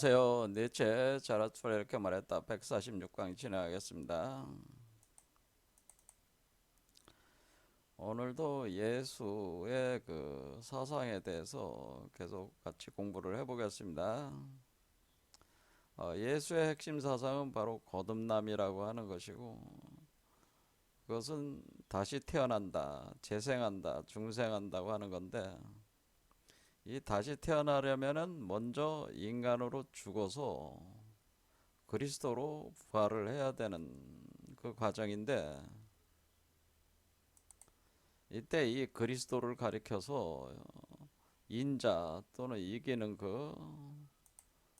안녕하세요. 니체 자라투라 이렇게 말했다. 146강 진행하겠습니다. 오늘도 예수의 그 사상에 대해서 계속 같이 공부를 해보겠습니다. 예수의 핵심 사상은 바로 거듭남이라고 하는 것이고, 그것은 다시 태어난다, 재생한다, 중생한다고 하는 건데, 이 다시 태어나려면은 먼저 인간으로 죽어서 그리스도로 부활을 해야 되는 그 과정인데, 이때 이 그리스도를 가리켜서 인자 또는 이기는 그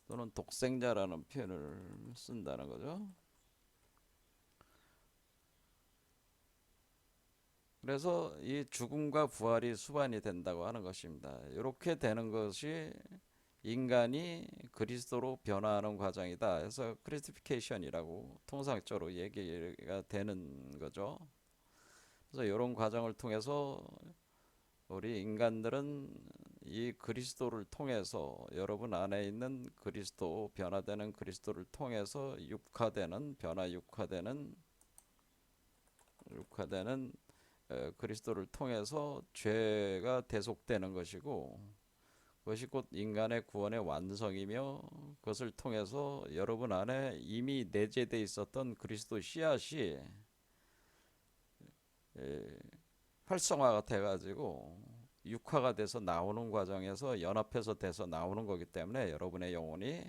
또는 독생자라는 표현을 쓴다는 거죠. 그래서 이 죽음과 부활이 수반이 된다고 하는 것입니다. 이렇게 되는 것이 인간이 그리스도로 변화하는 과정이다. 해서 크리스티피케이션이라고 통상적으로 얘기가 되는 거죠. 그래서 이런 과정을 통해서 우리 인간들은 이 그리스도를 통해서 여러분 안에 있는 그리스도, 변화되는 그리스도를 통해서 육화되는 그리스도를 통해서 죄가 대속되는 것이고, 그것이 곧 인간의 구원의 완성이며, 그것을 통해서 여러분 안에 이미 내재되어 있었던 그리스도 씨앗이 활성화가 돼가지고 육화가 돼서 나오는 과정에서 연합해서 돼서 나오는 거기 때문에 여러분의 영혼이,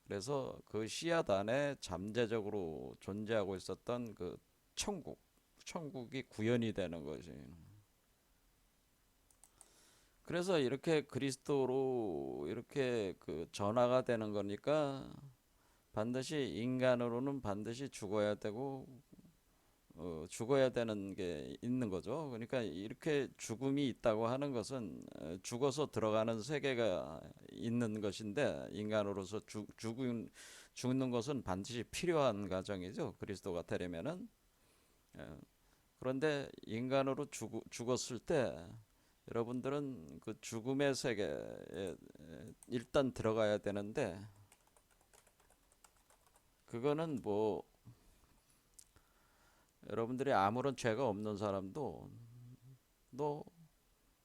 그래서 그 씨앗 안에 잠재적으로 존재하고 있었던 그 천국이 구현이 되는 거지. 그래서 이렇게 그리스도로 이렇게 그 전화가 되는 거니까 반드시 인간으로는 반드시 죽어야 되고 죽어야 되는 게 있는 거죠. 그러니까 이렇게 죽음이 있다고 하는 것은 죽어서 들어가는 세계가 있는 것인데, 인간으로서 죽는 것은 반드시 필요한 과정이죠. 그리스도가 되려면은. 그런데 인간으로 죽었을 때 여러분들은 그 죽음의 세계에 일단 들어가야 되는데, 그거는 뭐 여러분들이 아무런 죄가 없는 사람도 또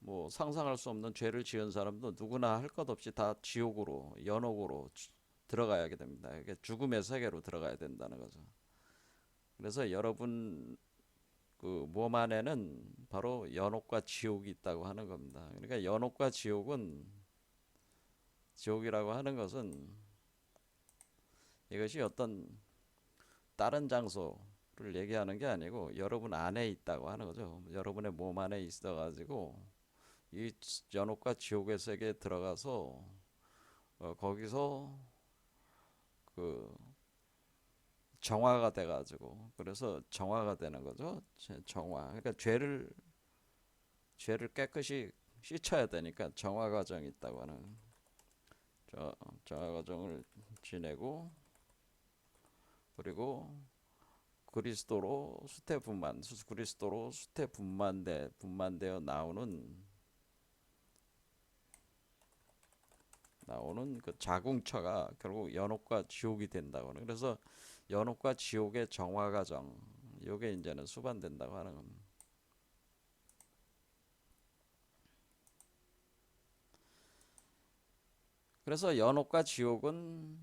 뭐 상상할 수 없는 죄를 지은 사람도 누구나 할 것 없이 다 지옥으로, 연옥으로 들어가야 됩니다. 이게 죽음의 세계로 들어가야 된다는 거죠. 그래서 여러분 그 몸 안에는 바로 연옥과 지옥이 있다고 하는 겁니다. 그러니까 연옥과 지옥이라고 하는 것은 이것이 어떤 다른 장소를 얘기하는 게 아니고 여러분 안에 있다고 하는 거죠. 여러분의 몸 안에 있어가지고 이 연옥과 지옥의 세계에 들어가서 거기서 그 정화가 돼가지고, 그래서 정화가 되는 거죠. 정화. 그러니까 죄를 깨끗이 씻어야 되니까 정화 과정이 있다고 하는 정화 과정을 지내고, 그리고 그리스도로 수태 분만되어 나오는 그 자궁처가 결국 연옥과 지옥이 된다고 하는. 그래서 연옥과 지옥의 정화 과정, 요게 이제는 수반된다고 하는 겁니다. 그래서 연옥과 지옥은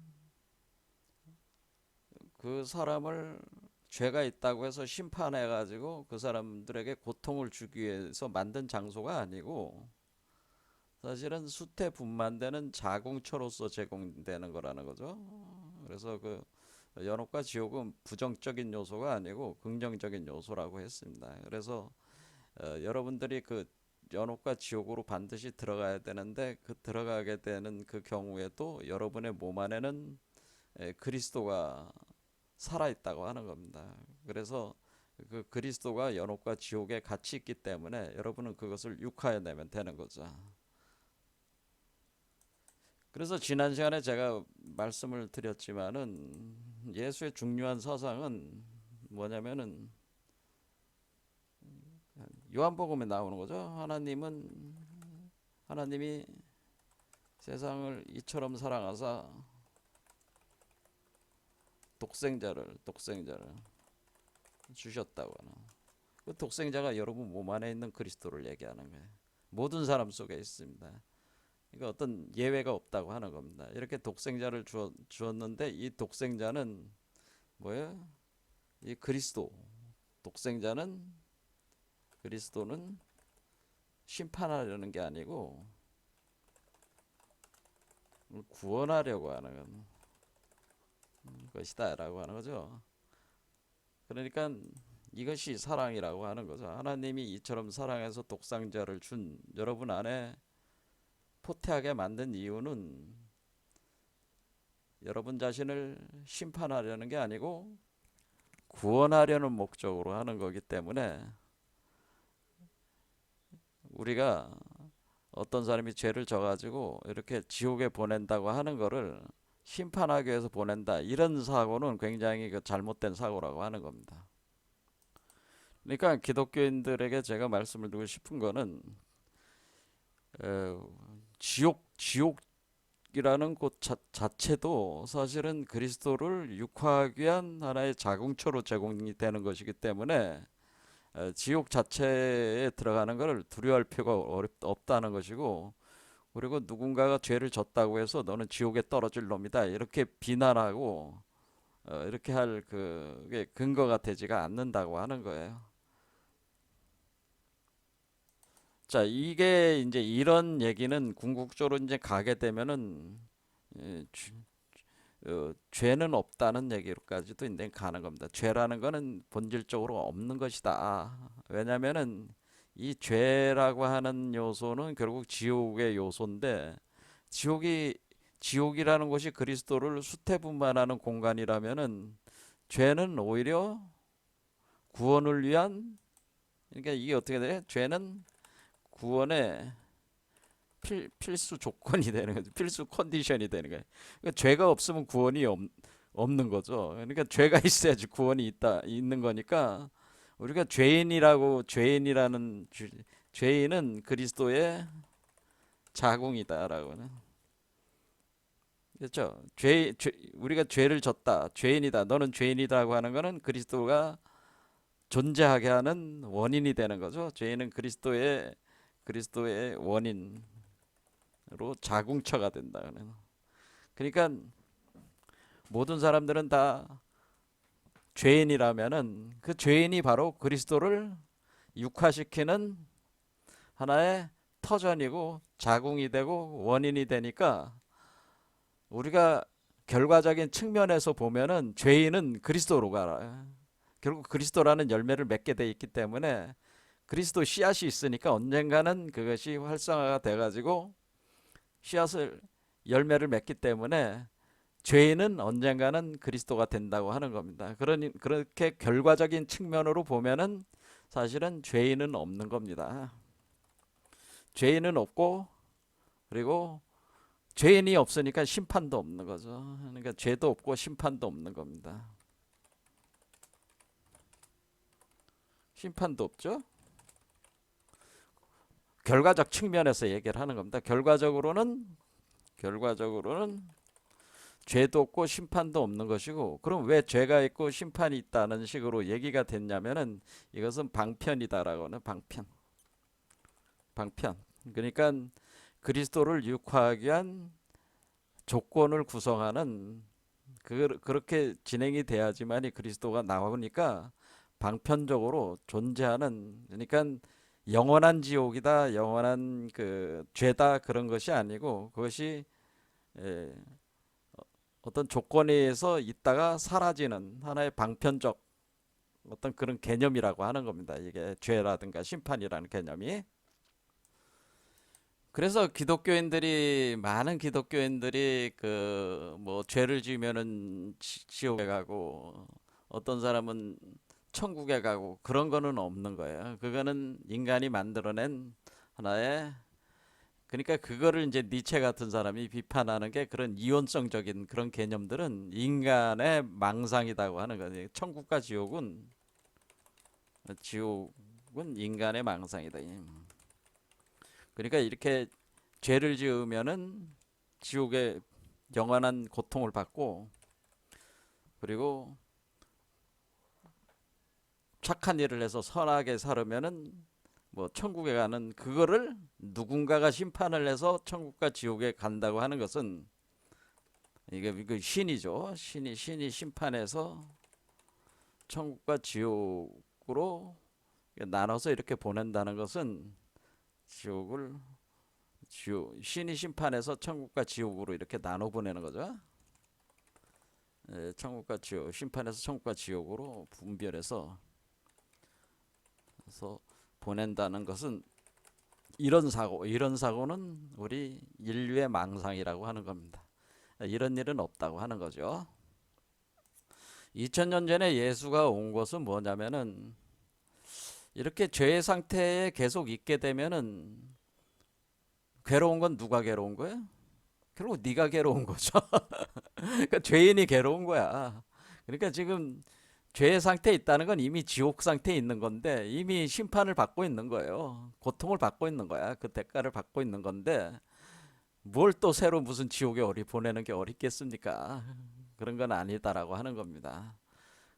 그 사람을 죄가 있다고 해서 심판해 가지고 그 사람들에게 고통을 주기 위해서 만든 장소가 아니고, 사실은 수태 분만되는 자궁처로서 제공되는 거라는 거죠. 그래서 그 연옥과 지옥은 부정적인 요소가 아니고 긍정적인 요소라고 했습니다. 그래서 여러분들이 그 연옥과 지옥으로 반드시 들어가야 되는데, 그 들어가게 되는 그 경우에도 여러분의 몸 안에는 그리스도가 살아있다고 하는 겁니다. 그래서 그 그리스도가 연옥과 지옥에 같이 있기 때문에 여러분은 그것을 육화해내면 되는 거죠. 그래서 지난 시간에 제가 말씀을 드렸지만은 예수의 중요한 사상은 뭐냐면은 요한복음에 나오는 거죠. 하나님이 세상을 이처럼 사랑하사 독생자를 주셨다고 하는, 그 독생자가 여러분 몸 안에 있는 그리스도를 얘기하는 거예요. 모든 사람 속에 있습니다. 그러니까 어떤 예외가 없다고 하는 겁니다. 이렇게 독생자를 주었는데 이 독생자는 뭐예요? 이 그리스도, 독생자는, 그리스도는 심판하려는 게 아니고 구원하려고 하는 것이다 라고 하는 거죠. 그러니까 이것이 사랑이라고 하는 거죠. 하나님이 이처럼 사랑해서 독생자를 준 여러분 안에 포태하게 만든 이유는 여러분 자신을 심판하려는 게 아니고 구원하려는 목적으로 하는 거기 때문에, 우리가 어떤 사람이 죄를 져가지고 이렇게 지옥에 보낸다고 하는 거를 심판하기 위해서 보낸다, 이런 사고는 굉장히 그 잘못된 사고라고 하는 겁니다. 그러니까 기독교인들에게 제가 말씀을 드리고 싶은 거는, 지옥이라는 곳 자체도 사실은 그리스도를 육화하기 위한 하나의 자궁초로 제공이 되는 것이기 때문에 지옥 자체에 들어가는 것을 두려워할 필요가 없다는 것이고, 그리고 누군가가 죄를 졌다고 해서 너는 지옥에 떨어질 놈이다 이렇게 비난하고 이렇게 할 그게 근거가 되지가 않는다고 하는 거예요. 자, 이게 이제 이런 얘기는 궁극적으로 이제 가게 되면은 죄는 없다는 얘기로까지도 이제 가는 겁니다. 죄라는 거는 본질적으로 없는 것이다. 왜냐면은 이 죄라고 하는 요소는 결국 지옥의 요소인데, 지옥이 지옥이라는 곳이 그리스도를 수태분만하는 공간이라면은 죄는 오히려 구원을 위한, 그러니까 이게 어떻게 돼? 죄는 구원의 필수 조건이 되는 거죠. 필수 컨디션이 되는 거예요. 그러니까 죄가 없으면 구원이 없는 거죠. 그러니까 죄가 있어야지 구원이 있는 거니까, 우리가 죄인은 그리스도의 자궁이다라고는, 그렇죠. 우리가 죄를 졌다, 죄인이다, 너는 죄인이다라고 하는 거는 그리스도가 존재하게 하는 원인이 되는 거죠. 죄인은 그리스도의 원인으로 자궁처가 된다. 그러니까 모든 사람들은 다 죄인이라면은 그 죄인이 바로 그리스도를 육화시키는 하나의 터전이고 자궁이 되고 원인이 되니까, 우리가 결과적인 측면에서 보면은 죄인은 그리스도로 가라. 결국 그리스도라는 열매를 맺게 돼 있기 때문에, 그리스도 씨앗이 있으니까 언젠가는 그것이 활성화가 돼가지고 씨앗을 열매를 맺기 때문에 죄인은 언젠가는 그리스도가 된다고 하는 겁니다. 그렇게 결과적인 측면으로 보면은 사실은 죄인은 없는 겁니다. 죄인은 없고, 그리고 죄인이 없으니까 심판도 없는 거죠. 그러니까 죄도 없고 심판도 없는 겁니다. 심판도 없죠. 결과적 측면에서 얘기를 하는 겁니다. 결과적으로는 죄도 없고 심판도 없는 것이고, 그럼 왜 죄가 있고 심판이 있다는 식으로 얘기가 됐냐면은, 이것은 방편이다라고는, 방편. 그러니까 그리스도를 육화하기 위한 조건을 구성하는, 그렇게 진행이 돼야지만이 그리스도가 나오니까 방편적으로 존재하는, 그러니까 영원한 지옥이다, 영원한 그 죄다, 그런 것이 아니고, 그것이 에, 어떤 조건에 의해서 있다가 사라지는 하나의 방편적 어떤 그런 개념이라고 하는 겁니다. 이게 죄라든가 심판이라는 개념이. 그래서 많은 기독교인들이 그 뭐 죄를 지으면은 지옥에 가고, 어떤 사람은 천국에 가고, 그런 거는 없는 거예요. 그거는 인간이 만들어낸 하나의, 그러니까 그거를 이제 니체 같은 사람이 비판하는 게, 그런 이원성적인 그런 개념들은 인간의 망상이라고 하는 거예요. 천국과 지옥은 인간의 망상이다. 그러니까 이렇게 죄를 지으면은 지옥의 영원한 고통을 받고, 그리고 착한 일을 해서 선하게 살으면은 뭐 천국에 가는, 그거를 누군가가 심판을 해서 천국과 지옥에 간다고 하는 것은, 이게 신이죠. 신이 심판해서 천국과 지옥으로 나눠서 이렇게 보낸다는 것은, 지옥을 신이 심판해서 천국과 지옥으로 이렇게 나눠 보내는 거죠. 천국과 지옥, 심판해서 천국과 지옥으로 분별해서 보낸다는 것은, 이런 사고는 우리 인류의 망상이라고 하는 겁니다. 이런 일은 없다고 하는 거죠. 2000년 전에 예수가 온 것은 뭐냐면은, 이렇게 죄의 상태에 계속 있게 되면은 괴로운 건 누가 괴로운 거야? 결국 네가 괴로운 거죠. 그러니까 죄인이 괴로운 거야. 그러니까 지금 죄의 상태에 있다는 건 이미 지옥 상태에 있는 건데, 이미 심판을 받고 있는 거예요. 고통을 받고 있는 거야. 그 대가를 받고 있는 건데, 뭘 또 새로 무슨 지옥에 보내는 게 어렵겠습니까? 그런 건 아니다라고 하는 겁니다.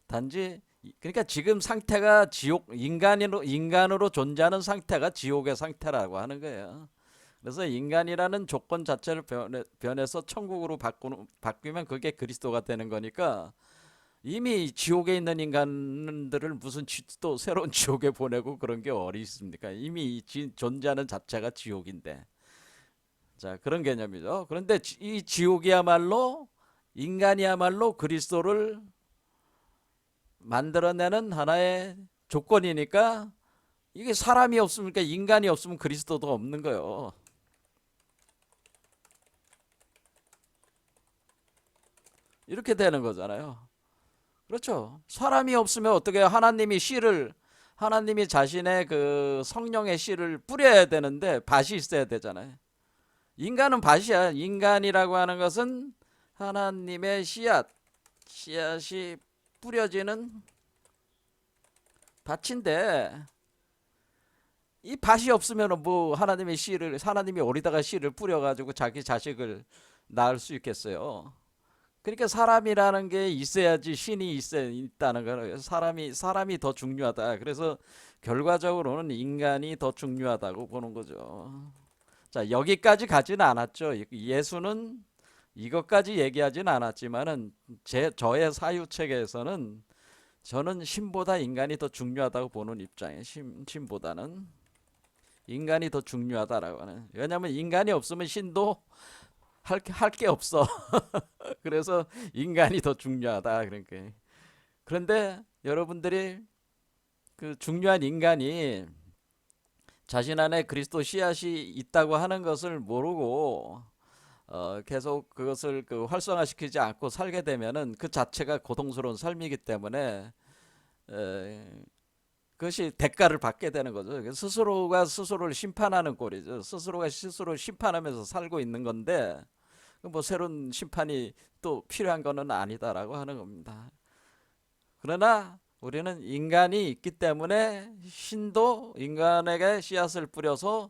단지 그러니까 지금 상태가 인간으로 존재하는 상태가 지옥의 상태라고 하는 거예요. 그래서 인간이라는 조건 자체를 변해서 천국으로 바뀌면 그게 그리스도가 되는 거니까, 이미 지옥에 있는 인간들을 무슨 또 새로운 지옥에 보내고 그런 게 어디 있습니까? 이미 존재하는 자체가 지옥인데. 자, 그런 개념이죠. 그런데 이 지옥이야말로, 인간이야말로 그리스도를 만들어내는 하나의 조건이니까, 이게 사람이 없으면, 그러니까 인간이 없으면 그리스도도 없는 거예요. 이렇게 되는 거잖아요. 그렇죠. 사람이 없으면 어떻게, 하나님이 자신의 그 성령의 씨를 뿌려야 되는데 밭이 있어야 되잖아요. 인간은 밭이야. 인간이라고 하는 것은 하나님의 씨앗이 뿌려지는 밭인데, 이 밭이 없으면 뭐 하나님이 어디다가 씨를 뿌려가지고 자기 자식을 낳을 수 있겠어요. 그러니까 사람이라는 게 있어야지 신이 있다는 거예요. 사람이 더 중요하다. 그래서 결과적으로는 인간이 더 중요하다고 보는 거죠. 자, 여기까지 가지는 않았죠. 예수는 이것까지 얘기하진 않았지만은, 저의 사유 체계에서는 저는 신보다 인간이 더 중요하다고 보는 입장이에요. 신보다는 인간이 더 중요하다라고 하는. 왜냐하면 인간이 없으면 신도 할 게 없어. 그래서 인간이 더 중요하다. 그러니까. 그런데 여러분들이 그 중요한 인간이 자신 안에 그리스도 씨앗이 있다고 하는 것을 모르고 계속 그것을 활성화시키지 않고 살게 되면은, 그 자체가 고통스러운 삶이기 때문에 그것이 대가를 받게 되는 거죠. 스스로가 스스로를 심판하는 꼴이죠. 스스로가 스스로를 심판하면서 살고 있는 건데, 뭐 새로운 심판이 또 필요한 거는 아니다라고 하는 겁니다. 그러나 우리는 인간이 있기 때문에, 신도 인간에게 씨앗을 뿌려서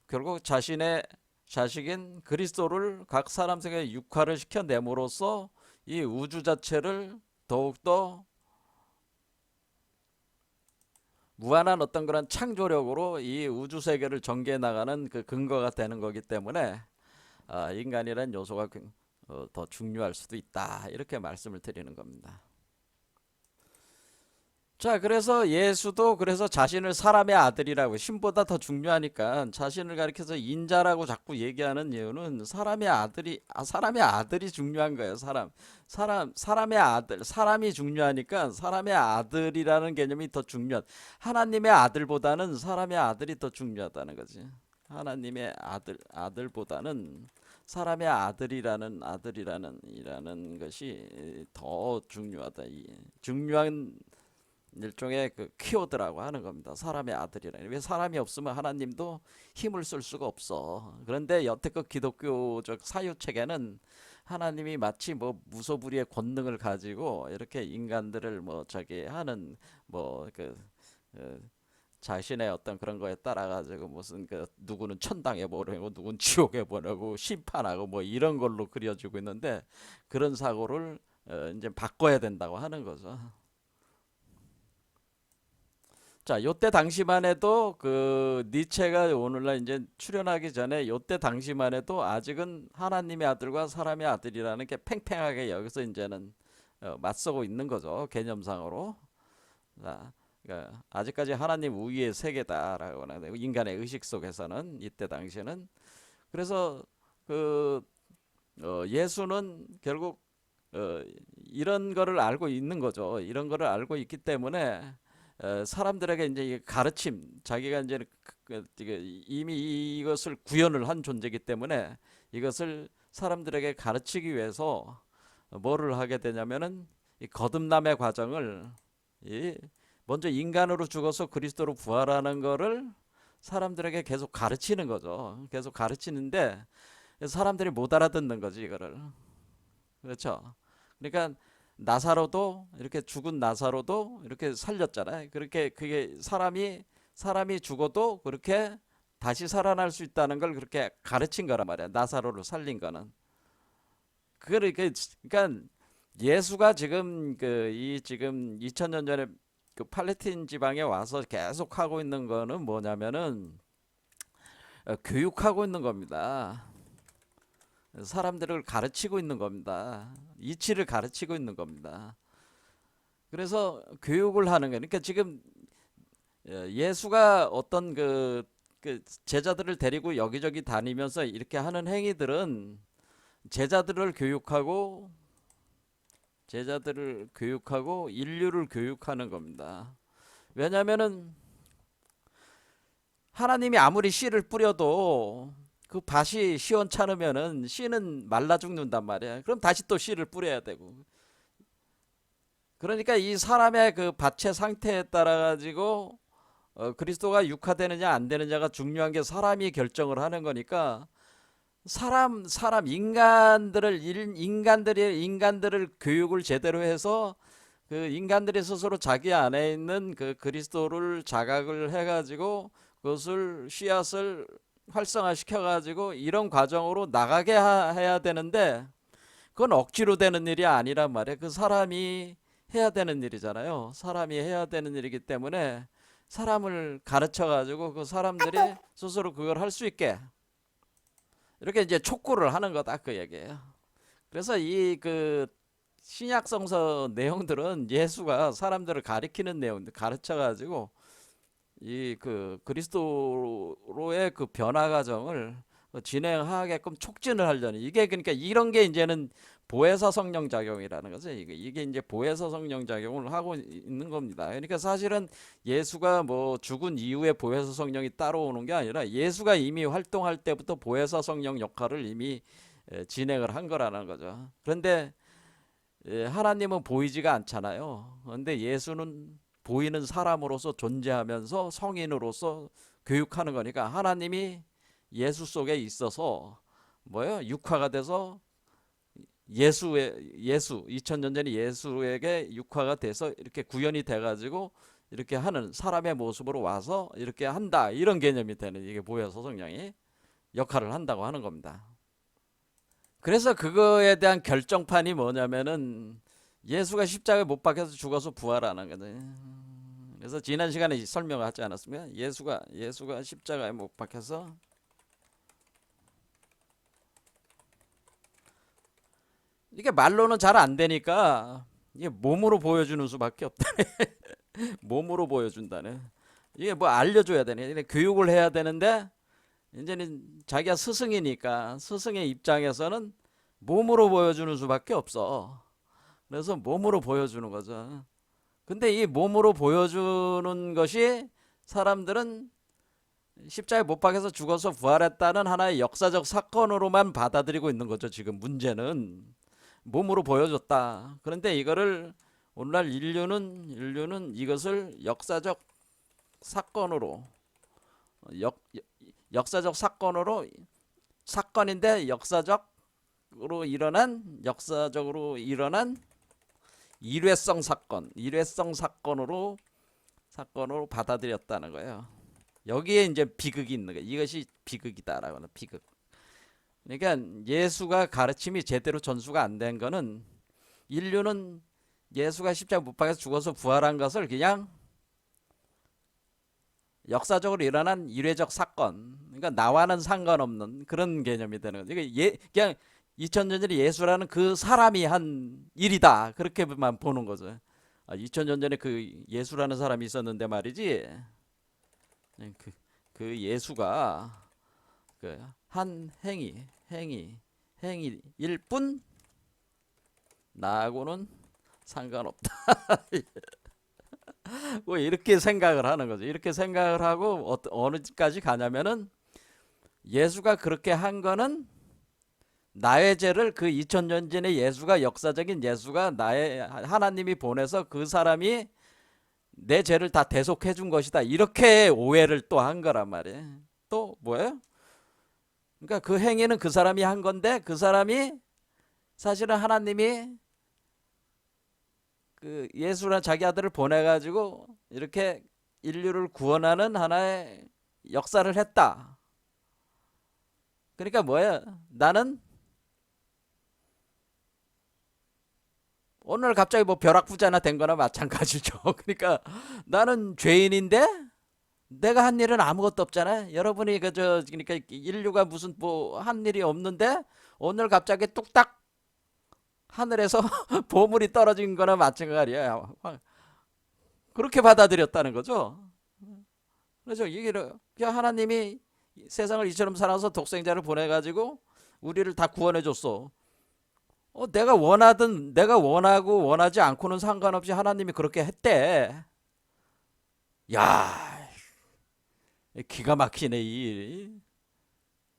결국 자신의 자식인 그리스도를 각 사람 속에 육화를 시켜냄으로써 이 우주 자체를 더욱더 무한한 어떤 그런 창조력으로 이 우주 세계를 전개해 나가는 그 근거가 되는 거기 때문에, 인간이라는 요소가 더 중요할 수도 있다, 이렇게 말씀을 드리는 겁니다. 자, 그래서 예수도 그래서 자신을 사람의 아들이라고, 신보다 더 중요하니까 자신을 가리켜서 인자라고 자꾸 얘기하는 이유는, 사람의 아들이 중요한 거예요. 사람의 아들, 사람이 중요하니까 사람의 아들이라는 개념이 더 중요한, 하나님의 아들보다는 사람의 아들이 더 중요하다는 거지. 하나님의 아들보다는 사람의 아들이라는 것이 더 중요하다. 중요한 일종의 그 키워드라고 하는 겁니다. 사람의 아들이라. 왜 사람이 없으면 하나님도 힘을 쓸 수가 없어. 그런데 여태껏 기독교적 사유 체계는, 하나님이 마치 뭐 무소불위의 권능을 가지고 이렇게 인간들을 뭐 저기 하는, 뭐 자신의 어떤 그런 거에 따라 가지고 무슨 그 누구는 천당에 보내고 누구는 지옥에 보내고 심판하고 뭐 이런 걸로 그려지고 있는데 그런 사고를 이제 바꿔야 된다고 하는 거죠. 자, 요때 당시만 해도 그 니체가 오늘날 이제 출현하기 전에 요때 당시만 해도 아직은 하나님의 아들과 사람의 아들이라는 게 팽팽하게 여기서 이제는 맞서고 있는 거죠. 개념상으로. 자, 그러니까 아직까지 하나님 우위의 세계다라고 하는 인간의 의식 속에서는 이때 당시는 그래서 그 예수는 결국 어, 이런 거를 알고 있는 거죠. 이런 거를 알고 있기 때문에 사람들에게 이제 가르침, 자기가 이제 이미 이것을 구현을 한 존재이기 때문에 이것을 사람들에게 가르치기 위해서 뭐를 하게 되냐면은 이 거듭남의 과정을 이 먼저 인간으로 죽어서 그리스도로 부활하는 거를 사람들에게 계속 가르치는 거죠. 계속 가르치는데 사람들이 못 알아듣는 거지 이거를. 그렇죠. 그러니까 나사로도 이렇게 죽은 나사로도 이렇게 살렸잖아요. 그렇게 그게 사람이 죽어도 그렇게 다시 살아날 수 있다는 걸 그렇게 가르친 거란 말이야. 나사로를 살린 거는. 그러니까 예수가 지금 그 이 지금 2000년 전에 그 팔레스틴 지방에 와서 계속 하고 있는 거는 뭐냐면은 교육하고 있는 겁니다. 사람들을 가르치고 있는 겁니다. 이치를 가르치고 있는 겁니다. 그래서 교육을 하는 거예요. 그러니까 지금 예수가 어떤 그 제자들을 데리고 여기저기 다니면서 이렇게 하는 행위들은 제자들을 교육하고 인류를 교육하는 겁니다. 왜냐하면은 하나님이 아무리 씨를 뿌려도 그 밭이 시원찮으면은 씨는 말라 죽는단 말이야. 그럼 다시 또 씨를 뿌려야 되고. 그러니까 이 사람의 그 밭의 상태에 따라 가지고 그리스도가 육화되느냐 안 되느냐가 중요한 게 사람이 결정을 하는 거니까 인간들을 교육을 제대로 해서 그 인간들이 스스로 자기 안에 있는 그 그리스도를 자각을 해가지고 그것을 씨앗을 활성화시켜 가지고 이런 과정으로 나가게 해야 되는데 그건 억지로 되는 일이 아니란 말이에요. 그 사람이 해야 되는 일이잖아요. 사람이 해야 되는 일이기 때문에 사람을 가르쳐 가지고 그 사람들이 스스로 그걸 할 수 있게 이렇게 이제 촉구를 하는 거다 그 얘기예요. 그래서 이 그 신약 성서 내용들은 예수가 사람들을 가리키는 내용들 가르쳐 가지고 이 그 그리스도로의 그 변화 과정을 진행하게끔 촉진을 하려는 이게 그러니까 이런 게 이제는 보혜사 성령 작용이라는 거죠. 이게 이제 보혜사 성령 작용을 하고 있는 겁니다. 그러니까 사실은 예수가 뭐 죽은 이후에 보혜사 성령이 따로 오는 게 아니라 예수가 이미 활동할 때부터 보혜사 성령 역할을 이미 진행을 한 거라는 거죠. 그런데 하나님은 보이지가 않잖아요. 그런데 예수는 보이는 사람으로서 존재하면서 성인으로서 교육하는 거니까 하나님이 예수 속에 있어서 뭐예요? 육화가 돼서 예수 2000년 전에 예수에게 육화가 돼서 이렇게 구현이 돼 가지고 이렇게 하는 사람의 모습으로 와서 이렇게 한다. 이런 개념이 되는 이게 보혜사 성령이 역할을 한다고 하는 겁니다. 그래서 그거에 대한 결정판이 뭐냐면은 예수가 십자가에 못 박혀서 죽어서 부활하는 거죠. 그래서 지난 시간에 설명을 하지 않았습니까? 예수가 십자가에 못 박혀서 이게 말로는 잘 안 되니까 이게 몸으로 보여주는 수밖에 없다. 몸으로 보여준다네. 이게 뭐 알려줘야 되네. 교육을 해야 되는데 이제는 자기가 스승이니까 스승의 입장에서는 몸으로 보여주는 수밖에 없어. 그래서 몸으로 보여주는 거죠. 근데 이 몸으로 보여주는 것이 사람들은 십자가에 못 박혀서 죽어서 부활했다는 하나의 역사적 사건으로만 받아들이고 있는 거죠. 지금 문제는 몸으로 보여줬다. 그런데 이거를 오늘날 인류는 이것을 역사적 사건으로 역사적 사건으로 사건인데 역사적으로 일어난 일회성 사건으로 사건으로 받아들였다는 거예요. 여기에 이제 비극이 있는 거예요. 이것이 비극이다라고 하는 비극. 그러니까 예수가 가르침이 제대로 전수가 안 된 거는 인류는 예수가 십자가 못 박아서 죽어서 부활한 것을 그냥 역사적으로 일어난 이례적 사건, 그러니까 나와는 상관없는 그런 개념이 되는 거죠. 그냥 2000년 전에 예수라는 그 사람이 한 일이다, 그렇게만 보는 거죠. 2000년 전에 그 예수라는 사람이 있었는데 말이지, 그 예수가 그 한 행위일 뿐 나하고는 상관없다. 뭐 이렇게 생각을 하는 거죠. 이렇게 생각을 하고 어느까지 가냐면은 예수가 그렇게 한 거는 나의 죄를, 그 2000년 전에 예수가, 역사적인 예수가, 나의 하나님이 보내서 그 사람이 내 죄를 다 대속해 준 것이다, 이렇게 오해를 또 한 거란 말이에요. 또 뭐예요? 그러니까 그 행위는 그 사람이 한 건데, 그 사람이 사실은 하나님이 그 예수라는 자기 아들을 보내가지고 이렇게 인류를 구원하는 하나의 역사를 했다. 그러니까 뭐야? 나는 오늘 갑자기 뭐 벼락부자나 된 거나 마찬가지죠. 그러니까 나는 죄인인데 내가 한 일은 아무것도 없잖아요. 여러분이 그러니까 인류가 무슨 뭐 한 일이 없는데 오늘 갑자기 뚝딱 하늘에서 보물이 떨어진 거나 마찬가지야. 그렇게 받아들였다는 거죠. 그래서 이게 그냥 하나님이 세상을 이처럼 살아서 독생자를 보내가지고 우리를 다 구원해 줬어. 내가 원하든 내가 원하고 원하지 않고는 상관없이 하나님이 그렇게 했대. 야, 기가 막히네. 이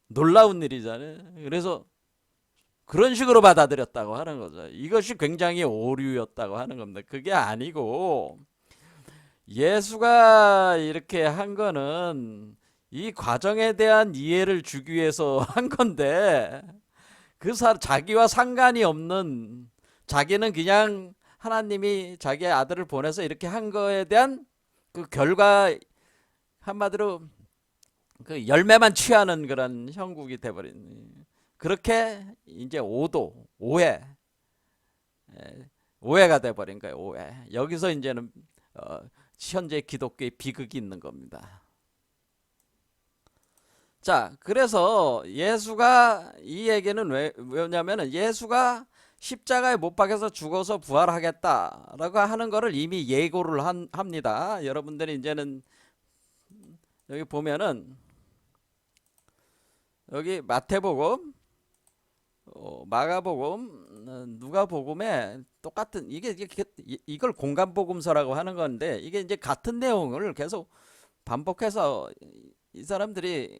놀라운 일이잖아요. 그래서 그런 식으로 받아들였다고 하는 거죠. 이것이 굉장히 오류였다고 하는 겁니다. 그게 아니고 예수가 이렇게 한 거는 이 과정에 대한 이해를 주기 위해서 한 건데, 자기와 상관이 없는, 자기는 그냥 하나님이 자기의 아들을 보내서 이렇게 한 거에 대한 그 결과, 한마디로 그 열매만 취하는 그런 형국이 돼버린, 그렇게 이제 오해가 돼버린 거예요. 오해. 여기서 이제는 현재 기독교의 비극이 있는 겁니다. 자, 그래서 예수가 이 얘기는 왜냐면은 예수가 십자가에 못 박혀서 죽어서 부활하겠다라고 하는 거를 이미 예고를 합니다. 여러분들이 이제는 여기 보면은 여기 마태복음, 마가복음, 누가복음에 똑같은 이걸 공간복음서라고 하는 건데, 이게 이제 같은 내용을 계속 반복해서 이 사람들이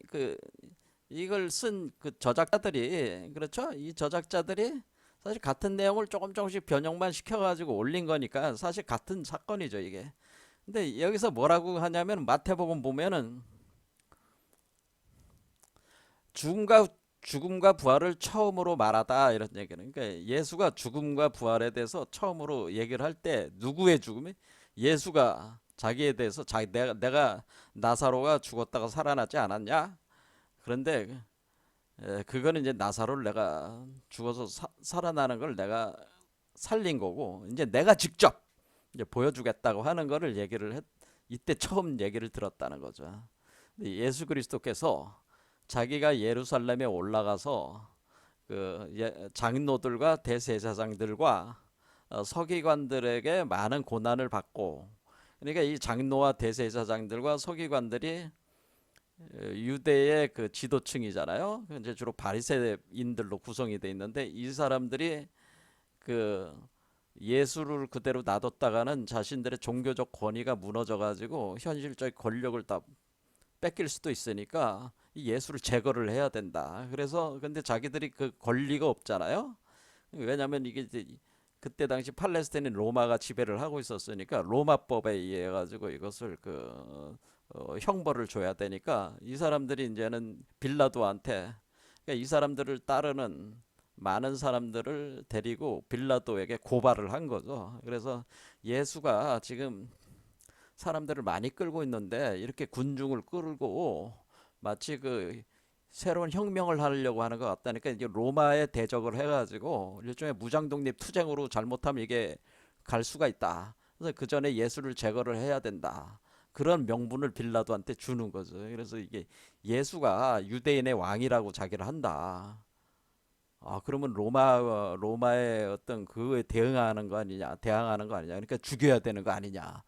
이걸 쓴 그 저작자들이, 그렇죠? 이 저작자들이 사실 같은 내용을 조금씩 변형만 시켜가지고 올린 거니까 사실 같은 사건이죠, 이게. 근데 여기서 뭐라고 하냐면 마태복음 보면은 죽음과 부활을 처음으로 말하다, 이런 얘기는. 그러니까 예수가 죽음과 부활에 대해서 처음으로 얘기를 할 때 누구의 죽음이? 예수가 자기에 대해서 내가 나사로가 죽었다가 살아나지 않았냐? 그런데 그거는 이제 나사로를 내가 죽어서 살아나는 걸 내가 살린 거고, 이제 내가 직접 이제 보여주겠다고 하는 거를 이때 처음 얘기를 들었다는 거죠. 예수 그리스도께서 자기가 예루살렘에 올라가서 그 장로들과 대제사장들과 서기관들에게 많은 고난을 받고, 그러니까 이 장로와 대제사장들과 서기관들이 유대의 그 지도층이잖아요. 이제 주로 바리새인들로 구성이 돼 있는데, 이 사람들이 그 예수를 그대로 놔뒀다가는 자신들의 종교적 권위가 무너져 가지고 현실적 권력을 다 뺏길 수도 있으니까 이 예수를 제거를 해야 된다. 그래서 근데 자기들이 그 권리가 없잖아요. 왜냐하면 이게 이제 그때 당시 팔레스타인이 로마가 지배를 하고 있었으니까 로마법에 의해 가지고 이것을 형벌을 줘야 되니까, 이 사람들이 이제는 빌라도한테, 그러니까 이 사람들을 따르는 많은 사람들을 데리고 빌라도에게 고발을 한 거죠. 그래서 예수가 지금 사람들을 많이 끌고 있는데 이렇게 군중을 끌고 마치 그 새로운 혁명을 하려고 하는 것 같다니까 이제 로마에 대적을 해가지고 일종의 무장독립 투쟁으로 잘못하면 이게 갈 수가 있다. 그래서 그 전에 예수를 제거를 해야 된다. 그런 명분을 빌라도한테 주는 거죠. 그래서 이게 예수가 유대인의 왕이라고 자기를 한다. 아, 그러면 로마의 어떤 그거에 대응하는 거 아니냐, 대항하는 거 아니냐. 그러니까 죽여야 되는 거 아니냐.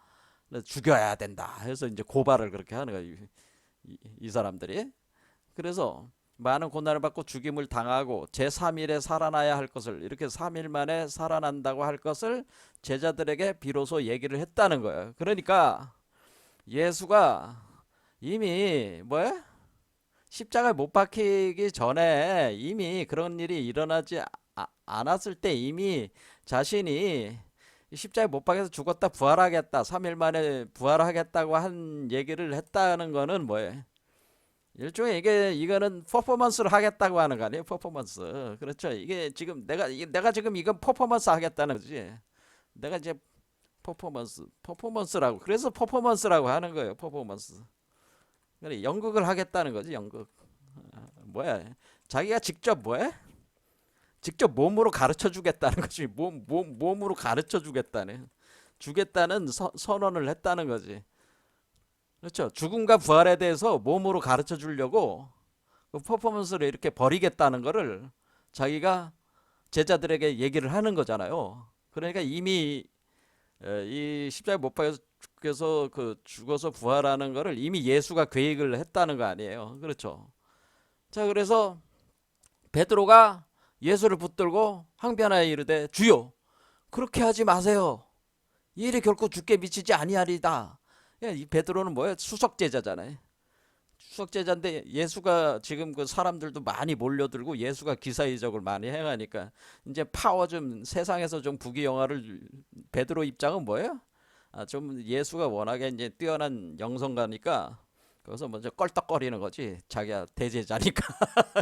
그래서 죽여야 된다. 해서 이제 고발을 그렇게 하는 거예요. 이 사람들이. 그래서 많은 고난을 받고 죽임을 당하고 제3일에 살아나야 할 것을 이렇게 3일 만에 살아난다고 할 것을 제자들에게 비로소 얘기를 했다는 거예요. 그러니까 예수가 이미 뭐야? 십자가에 못 박히기 전에 이미 그런 일이 일어나지 않았을 때 이미 자신이 십자가에 못 박혀서 죽었다 부활하겠다 3일 만에 부활하겠다고 한 얘기를 했다는 거는 뭐예요? 일종의 이거는 퍼포먼스를 하겠다고 하는 거 아니에요? 퍼포먼스. 그렇죠. 이게 지금 내가 지금 이건 퍼포먼스 하겠다는 거지. 내가 이제 퍼포먼스라고. 그래서 퍼포먼스라고 하는 거예요. 퍼포먼스. 그래, 연극을 하겠다는 거지. 연극. 뭐야? 자기가 직접 뭐야? 직접 몸으로 가르쳐 주겠다는 거지. 몸으로 가르쳐 주겠다는 선언을 했다는 거지. 그렇죠. 죽음과 부활에 대해서 몸으로 가르쳐 주려고 그 퍼포먼스를 이렇게 벌이겠다는 거를 자기가 제자들에게 얘기를 하는 거잖아요. 그러니까 이미 이 십자가에 못 박혀서 그 죽어서 부활하는 거를 이미 예수가 계획을 했다는 거 아니에요. 그렇죠. 자, 그래서 베드로가 예수를 붙들고 항변하여 이르되 주여 그렇게 하지 마세요. 이 일이 결코 주께 미치지 아니하리다. 이 베드로는 뭐예요? 수석 제자잖아요. 수석 제자인데 예수가 지금 그 사람들도 많이 몰려들고 예수가 기사이적을 많이 행하니까 이제 파워 좀 세상에서 좀 부귀영화를 베드로 입장은 뭐예요? 아, 좀 예수가 워낙에 이제 뛰어난 영성가니까 거기서 먼저 껄떡거리는 거지. 자기가 대제자니까.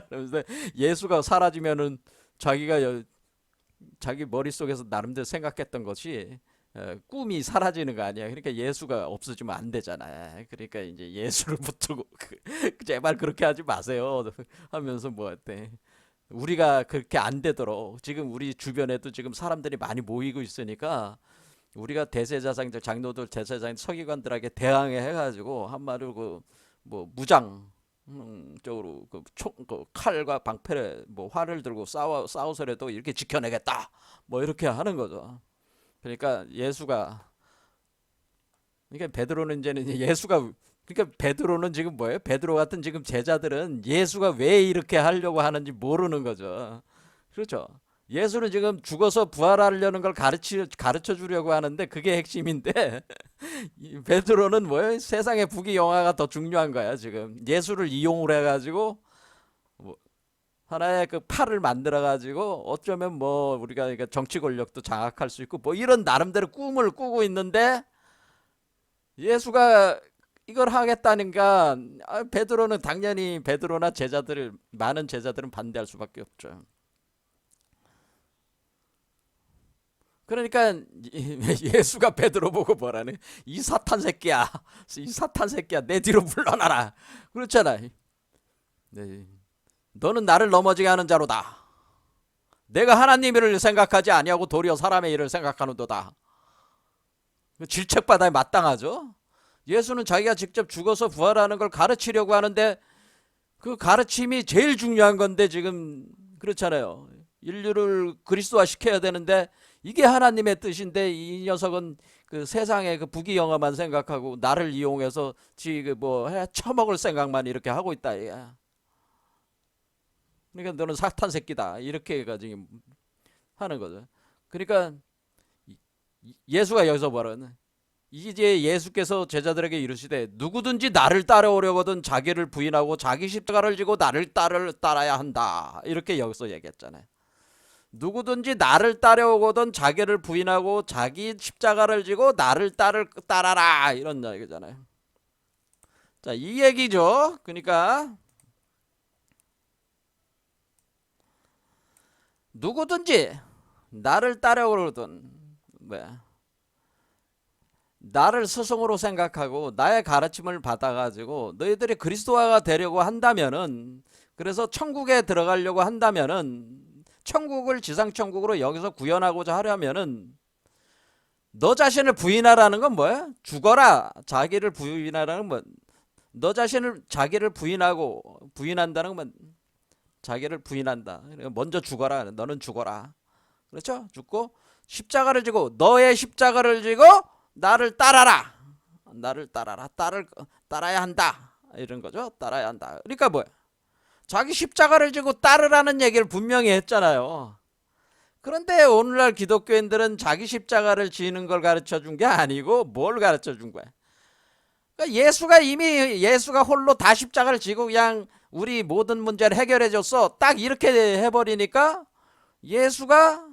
그래서 예수가 사라지면은 자기가 자기 머릿속에서 나름대로 생각했던 것이 꿈이 사라지는 거 아니야. 그러니까 예수가 없어지면 안 되잖아. 그러니까 이제 예수를 붙들고 제발 그렇게 하지 마세요 하면서 뭐 어때? 우리가 그렇게 안 되도록 지금 우리 주변에도 지금 사람들이 많이 모이고 있으니까 우리가 대제사장들, 장로들, 대제사장, 서기관들에게 대항해 해가지고 한마디로 그 뭐 무장 쪽으로 그 칼과 방패를 뭐 활을 들고 싸우서라도 이렇게 지켜내겠다. 뭐 이렇게 하는 거죠. 그러니까 그러니까 베드로는 이제는 예수가 그러니까 베드로는 지금 뭐예요? 베드로 같은 지금 제자들은 예수가 왜 이렇게 하려고 하는지 모르는 거죠. 그렇죠. 예수는 지금 죽어서 부활하려는 걸 가르쳐 주려고 하는데 그게 핵심인데 베드로는 뭐예요? 세상의 부귀영화가 더 중요한 거야, 지금. 예수를 이용을 해가지고 뭐 하나의 그 팔을 만들어 가지고 어쩌면 뭐 우리가 그러니까 정치 권력도 장악할 수 있고 뭐 이런 나름대로 꿈을 꾸고 있는데 예수가 이걸 하겠다니까 베드로는 당연히 베드로나 제자들 많은 제자들은 반대할 수밖에 없죠. 그러니까 예수가 베드로 보고 뭐라네? 이 사탄 새끼야, 이 사탄 새끼야, 내 뒤로 물러나라. 그렇잖아. 네. 너는 나를 넘어지게 하는 자로다. 내가 하나님 일을 생각하지 아니하고 도리어 사람의 일을 생각하는도다. 질책받아야 마땅하죠. 예수는 자기가 직접 죽어서 부활하는 걸 가르치려고 하는데 그 가르침이 제일 중요한 건데 지금 그렇잖아요. 인류를 그리스도화 시켜야 되는데 이게 하나님의 뜻인데 이 녀석은 그 세상의 그 부귀영화만 생각하고 나를 이용해서 지뭐 처먹을 생각만 이렇게 하고 있다. 그러니까 너는 사탄 새끼다. 이렇게 해가지고 하는 거죠. 그러니까 예수가 여기서 뭐라는 이제 예수께서 제자들에게 이르시되 누구든지 나를 따라오려거든 자기를 부인하고 자기 십자가를 지고 나를 따라야 한다. 이렇게 여기서 얘기했잖아요. 누구든지 나를 따라오거든 자기를 부인하고 자기 십자가를 지고 나를 따라라. 이런 얘기잖아요. 자, 이 얘기죠. 그러니까 누구든지 나를 따라오거든 나를 스승으로 생각하고 나의 가르침을 받아가지고 너희들이 그리스도화가 되려고 한다면은, 그래서 천국에 들어가려고 한다면은, 천국을 지상천국으로 여기서 구현하고자 하려면은 너 자신을 부인하라는 건 뭐야? 죽어라. 자기를 부인하라는 건 너 자신을 자기를 부인한다는 건 자기를 부인한다. 먼저 죽어라. 너는 죽어라. 그렇죠? 죽고 십자가를 지고 너의 십자가를 지고 나를 따라라. 나를 따라라. 따라야 한다. 이런 거죠. 따라야 한다. 그러니까 뭐야? 자기 십자가를 지고 따르라는 얘기를 분명히 했잖아요. 그런데 오늘날 기독교인들은 자기 십자가를 지는 걸 가르쳐 준 게 아니고 뭘 가르쳐 준 거야? 그러니까 예수가 홀로 다 십자가를 지고 그냥 우리 모든 문제를 해결해 줬어. 딱 이렇게 해버리니까 예수가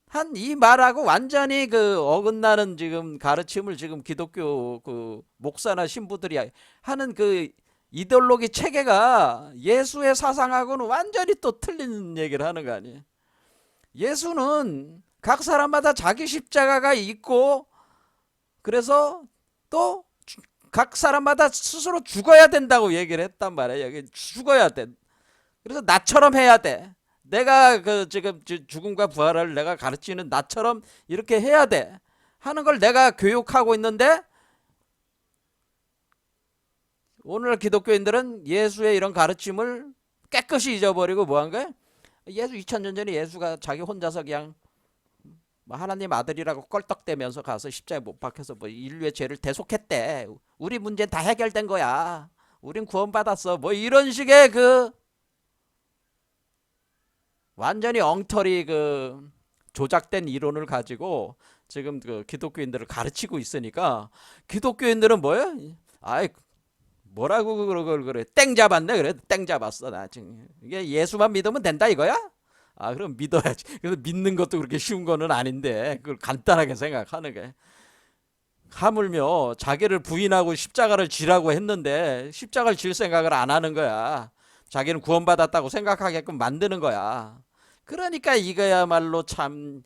한 이 말하고 완전히 그 어긋나는 지금 가르침을 지금 기독교 그 목사나 신부들이 하는 그 이데올로기 체계가 예수의 사상하고는 완전히 또 틀린 얘기를 하는 거 아니에요. 예수는 각 사람마다 자기 십자가가 있고, 그래서 또 각 사람마다 스스로 죽어야 된다고 얘기를 했단 말이에요. 여기 죽어야 돼. 그래서 나처럼 해야 돼. 내가 그 지금 죽음과 부활을 내가 가르치는 나처럼 이렇게 해야 돼 하는 걸 내가 교육하고 있는데, 오늘 기독교인들은 예수의 이런 가르침을 깨끗이 잊어버리고 뭐 한 거야? 예수 2000년 전에 예수가 자기 혼자서 그냥 뭐 하나님 아들이라고 껄떡대면서 가서 십자가에 못 박혀서 뭐 인류의 죄를 대속했대. 우리 문제는 다 해결된 거야. 우린 구원받았어. 뭐 이런 식의 그 완전히 엉터리 그 조작된 이론을 가지고 지금 그 기독교인들을 가르치고 있으니까, 기독교인들은 뭐야? 아이 뭐라고 그걸 그래? 땡 잡았네. 그래 땡 잡았어. 나 지금 이게 예수만 믿으면 된다 이거야? 아 그럼 믿어야지. 그래서 믿는 것도 그렇게 쉬운 거는 아닌데 그걸 간단하게 생각하는 게, 하물며 자기를 부인하고 십자가를 지라고 했는데 십자가를 질 생각을 안 하는 거야. 자기는 구원받았다고 생각하게끔 만드는 거야. 그러니까 이거야말로 참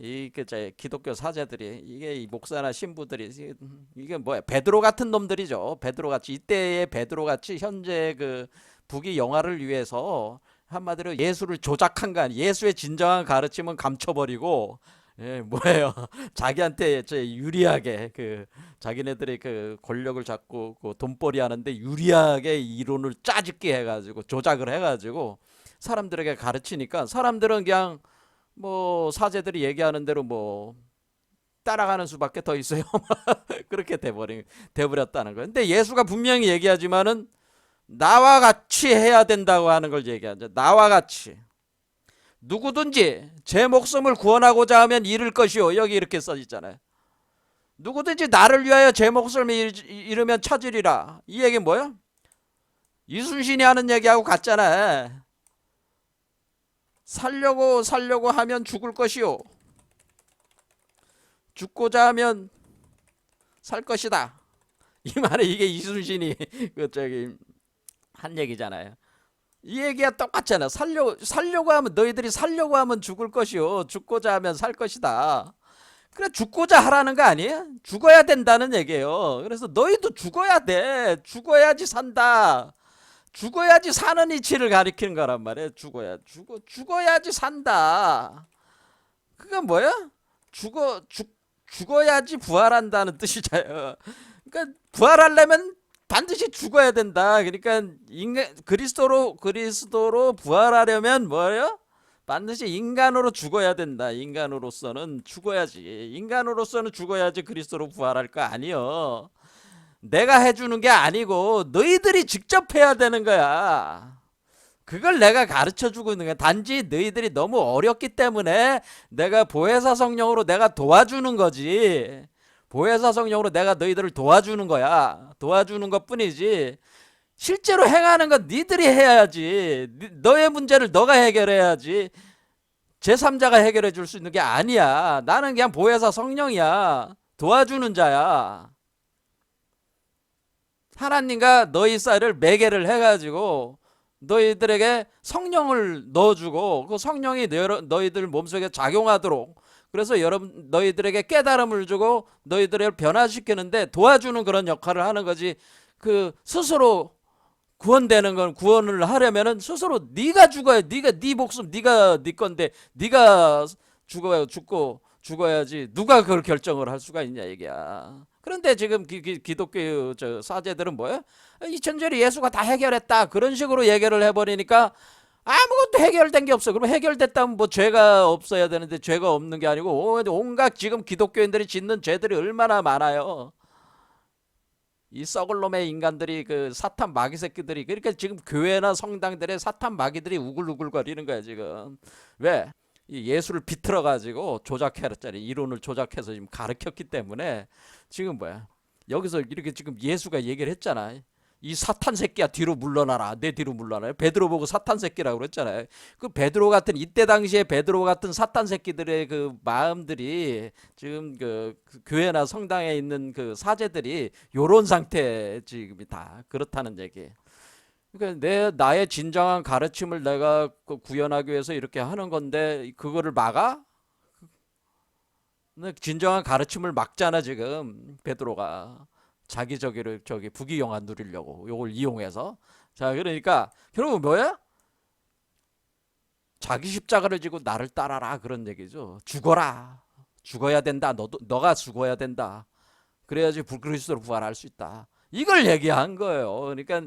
이 기독교 사제들이, 이게 이 목사나 신부들이 이게 뭐야? 베드로 같은 놈들이죠. 베드로 같이, 이때의 베드로 같이 현재 그 북이 영화를 위해서 한마디로 예수를 조작한 거 아니에요. 예수의 진정한 가르침은 감춰버리고, 예, 뭐예요? 자기한테 유리하게 그 자기네들이 그 권력을 잡고 그 돈벌이 하는데 유리하게 이론을 짜집게 해가지고 조작을 해가지고 사람들에게 가르치니까, 사람들은 그냥 뭐 사제들이 얘기하는 대로 뭐 따라가는 수밖에 더 있어요. 그렇게 돼버렸다는 거예요. 근데 예수가 분명히 얘기하지만은 나와 같이 해야 된다고 하는 걸 얘기하죠. 나와 같이 누구든지 제 목숨을 구원하고자 하면 잃을 것이요. 여기 이렇게 써 있잖아요. 누구든지 나를 위하여 제 목숨을 잃으면 찾으리라. 이 얘기 뭐야? 이순신이 하는 얘기하고 같잖아. 살려고 하면 죽을 것이요, 죽고자 하면 살 것이다. 이 말에 이게 이순신이 그 한 얘기잖아요. 이 얘기가 똑같잖아. 살려고 하면, 너희들이 살려고 하면 죽을 것이요, 죽고자 하면 살 것이다. 그래 죽고자 하라는 거 아니에요? 죽어야 된다는 얘기예요. 그래서 너희도 죽어야 돼. 죽어야지 산다. 죽어야지 사는 이치를 가리키는 거란 말이에요. 죽어야지 산다. 그건 뭐야? 죽어야지 부활한다는 뜻이잖아요. 그러니까 부활하려면 반드시 죽어야 된다. 그러니까 그리스도로 부활하려면 뭐예요? 반드시 인간으로 죽어야 된다. 인간으로서는 죽어야지. 인간으로서는 죽어야지 그리스도로 부활할 거 아니요. 내가 해주는 게 아니고 너희들이 직접 해야 되는 거야. 그걸 내가 가르쳐주고 있는 거야. 단지 너희들이 너무 어렵기 때문에 내가 보혜사 성령으로 내가 도와주는 거지. 보혜사 성령으로 내가 너희들을 도와주는 거야. 도와주는 것 뿐이지, 실제로 행하는 건 니들이 해야지. 너의 문제를 너가 해결해야지. 제3자가 해결해 줄 수 있는 게 아니야. 나는 그냥 보혜사 성령이야. 도와주는 자야. 하나님과 너희 사이를 매개를 해가지고 너희들에게 성령을 넣어주고, 그 성령이 너희들 몸속에 작용하도록 그래서 여러분 너희들에게 깨달음을 주고 너희들을 변화시키는데 도와주는 그런 역할을 하는 거지. 그 스스로 구원되는 건 구원을 하려면은 스스로 네가 죽어야 네가 네 목숨 네가 네 건데 네가 죽고 죽어야지 누가 그걸 결정을 할 수가 있냐 얘기야. 그런데 지금 기독교 저 사제들은 뭐야? 2000절에 예수가 다 해결했다 그런 식으로 얘기를 해버리니까 아무것도 해결된 게 없어. 그럼 해결됐다면 뭐 죄가 없어야 되는데 죄가 없는 게 아니고 온갖 지금 기독교인들이 짓는 죄들이 얼마나 많아요. 이 썩을 놈의 인간들이 그 사탄 마귀 새끼들이 그러니까 지금 교회나 성당들의 사탄 마귀들이 우글우글거리는 거야 지금. 왜? 이 예수를 비틀어 가지고 조작했잖아요. 이론을 조작해서 지금 가르쳤기 때문에 지금 뭐야? 여기서 이렇게 지금 예수가 얘기를 했잖아. 이 사탄 새끼야 뒤로 물러나라. 내 뒤로 물러나요. 베드로 보고 사탄 새끼라고 그랬잖아요. 그 베드로 같은 이때 당시에 베드로 같은 사탄 새끼들의 그 마음들이 지금 그 교회나 성당에 있는 그 사제들이 요런 상태 지금 다 그렇다는 얘기. 그러니까 나의 진정한 가르침을 내가 구현하기 위해서 이렇게 하는 건데 그거를 막아? 진정한 가르침을 막잖아 지금 베드로가. 자기 저기 부귀영화 누리려고 요걸 이용해서. 자 그러니까 결국 뭐야? 자기 십자가를 지고 나를 따라라 그런 얘기죠. 죽어라. 죽어야 된다. 너가 죽어야 된다. 그래야지 그리스도로 부활할 수 있다. 이걸 얘기한 거예요. 그러니까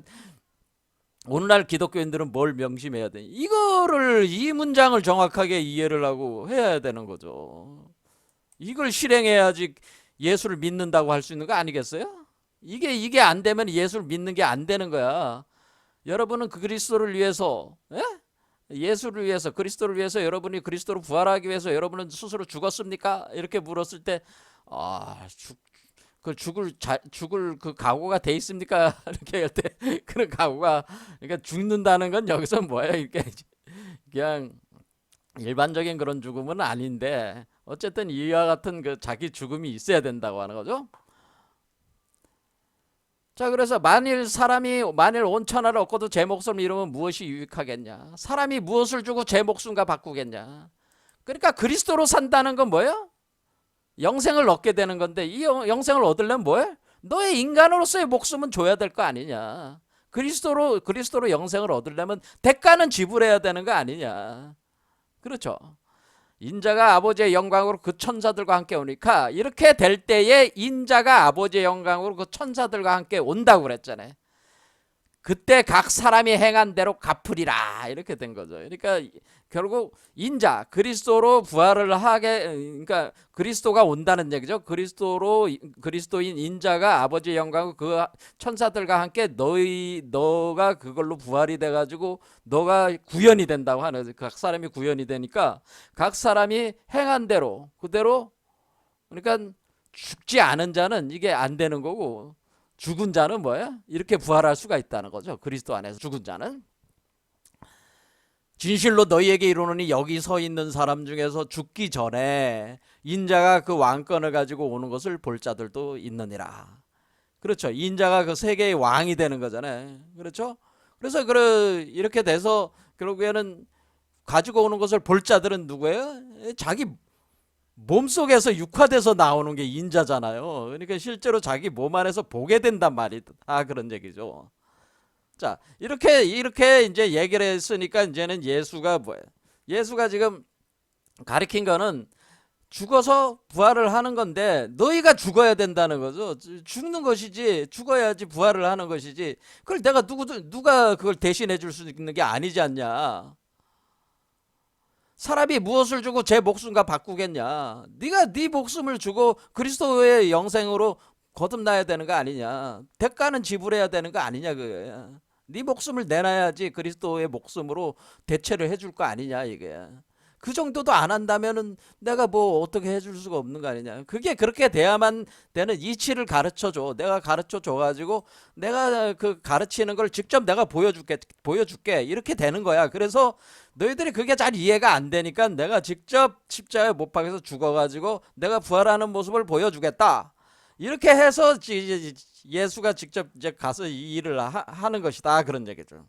오늘날 기독교인들은 뭘 명심해야 돼? 이거를 이 문장을 정확하게 이해를 하고 해야 되는 거죠. 이걸 실행해야지 예수를 믿는다고 할 수 있는 거 아니겠어요? 이게 안 되면 예수를 믿는 게 안 되는 거야. 여러분은 그 그리스도를 위해서, 예수를 위해서, 그리스도를 위해서 여러분이 그리스도로 부활하기 위해서 여러분은 스스로 죽었습니까? 이렇게 물었을 때, 죽을 그 각오가 돼 있습니까? 이렇게 할 때 그런 각오가 그러니까 죽는다는 건 여기서 뭐야? 이게 그냥 일반적인 그런 죽음은 아닌데 어쨌든 이와 같은 그 자기 죽음이 있어야 된다고 하는 거죠. 자 그래서 만일 온 천하를 얻고도 제 목숨을 잃으면 무엇이 유익하겠냐? 사람이 무엇을 주고 제 목숨과 바꾸겠냐? 그러니까 그리스도로 산다는 건 뭐예요? 영생을 얻게 되는 건데 이 영생을 얻으려면 뭐해? 너의 인간으로서의 목숨은 줘야 될 거 아니냐? 그리스도로 영생을 얻으려면 대가는 지불해야 되는 거 아니냐? 그렇죠? 인자가 아버지의 영광으로 그 천사들과 함께 오니까 이렇게 될 때에 인자가 아버지의 영광으로 그 천사들과 함께 온다고 그랬잖아요. 그때 각 사람이 행한 대로 갚으리라 이렇게 된 거죠. 그러니까 결국 인자 그리스도로 부활을 하게 그러니까 그리스도가 온다는 얘기죠. 그리스도인 인자가 아버지의 영광과 그 천사들과 함께 너가 그걸로 부활이 돼 가지고 너가 구현이 된다고 하는 거죠. 각 사람이 구현이 되니까 각 사람이 행한 대로 그대로 그러니까 죽지 않은 자는 이게 안 되는 거고 죽은 자는 뭐야? 이렇게 부활할 수가 있다는 거죠. 그리스도 안에서 죽은 자는. 진실로 너희에게 이르노니 여기 서 있는 사람 중에서 죽기 전에 인자가 그 왕권을 가지고 오는 것을 볼 자들도 있느니라. 그렇죠. 인자가 그 세계의 왕이 되는 거잖아요. 그렇죠. 그래서 이렇게 돼서 결국에는 가지고 오는 것을 볼 자들은 누구예요? 자기 몸속에서 육화돼서 나오는 게 인자잖아요. 그러니까 실제로 자기 몸 안에서 보게 된단 말이다. 그런 얘기죠. 자, 이렇게 이제 얘기를 했으니까 이제는 예수가 뭐예요? 예수가 지금 가리킨 거는 죽어서 부활을 하는 건데 너희가 죽어야 된다는 거죠. 죽는 것이지 죽어야지 부활을 하는 것이지. 그걸 누가 그걸 대신해 줄 수 있는 게 아니지 않냐. 사람이 무엇을 주고 제 목숨과 바꾸겠냐? 네가 네 목숨을 주고 그리스도의 영생으로 거듭나야 되는 거 아니냐? 대가는 지불해야 되는 거 아니냐 그거야. 네 목숨을 내놔야지 그리스도의 목숨으로 대체를 해줄 거 아니냐 이게. 그 정도도 안 한다면은 내가 뭐 어떻게 해줄 수가 없는 거 아니냐. 그게 그렇게 돼야만 되는 이치를 가르쳐줘. 내가 가르쳐줘 가지고 내가 그 가르치는 걸 직접 내가 보여줄게 이렇게 되는 거야. 그래서 너희들이 그게 잘 이해가 안 되니까 내가 직접 십자가에 못 박혀서 죽어가지고 내가 부활하는 모습을 보여주겠다. 이렇게 해서 예수가 직접 이제 가서 이 일을 하는 것이다 그런 얘기죠.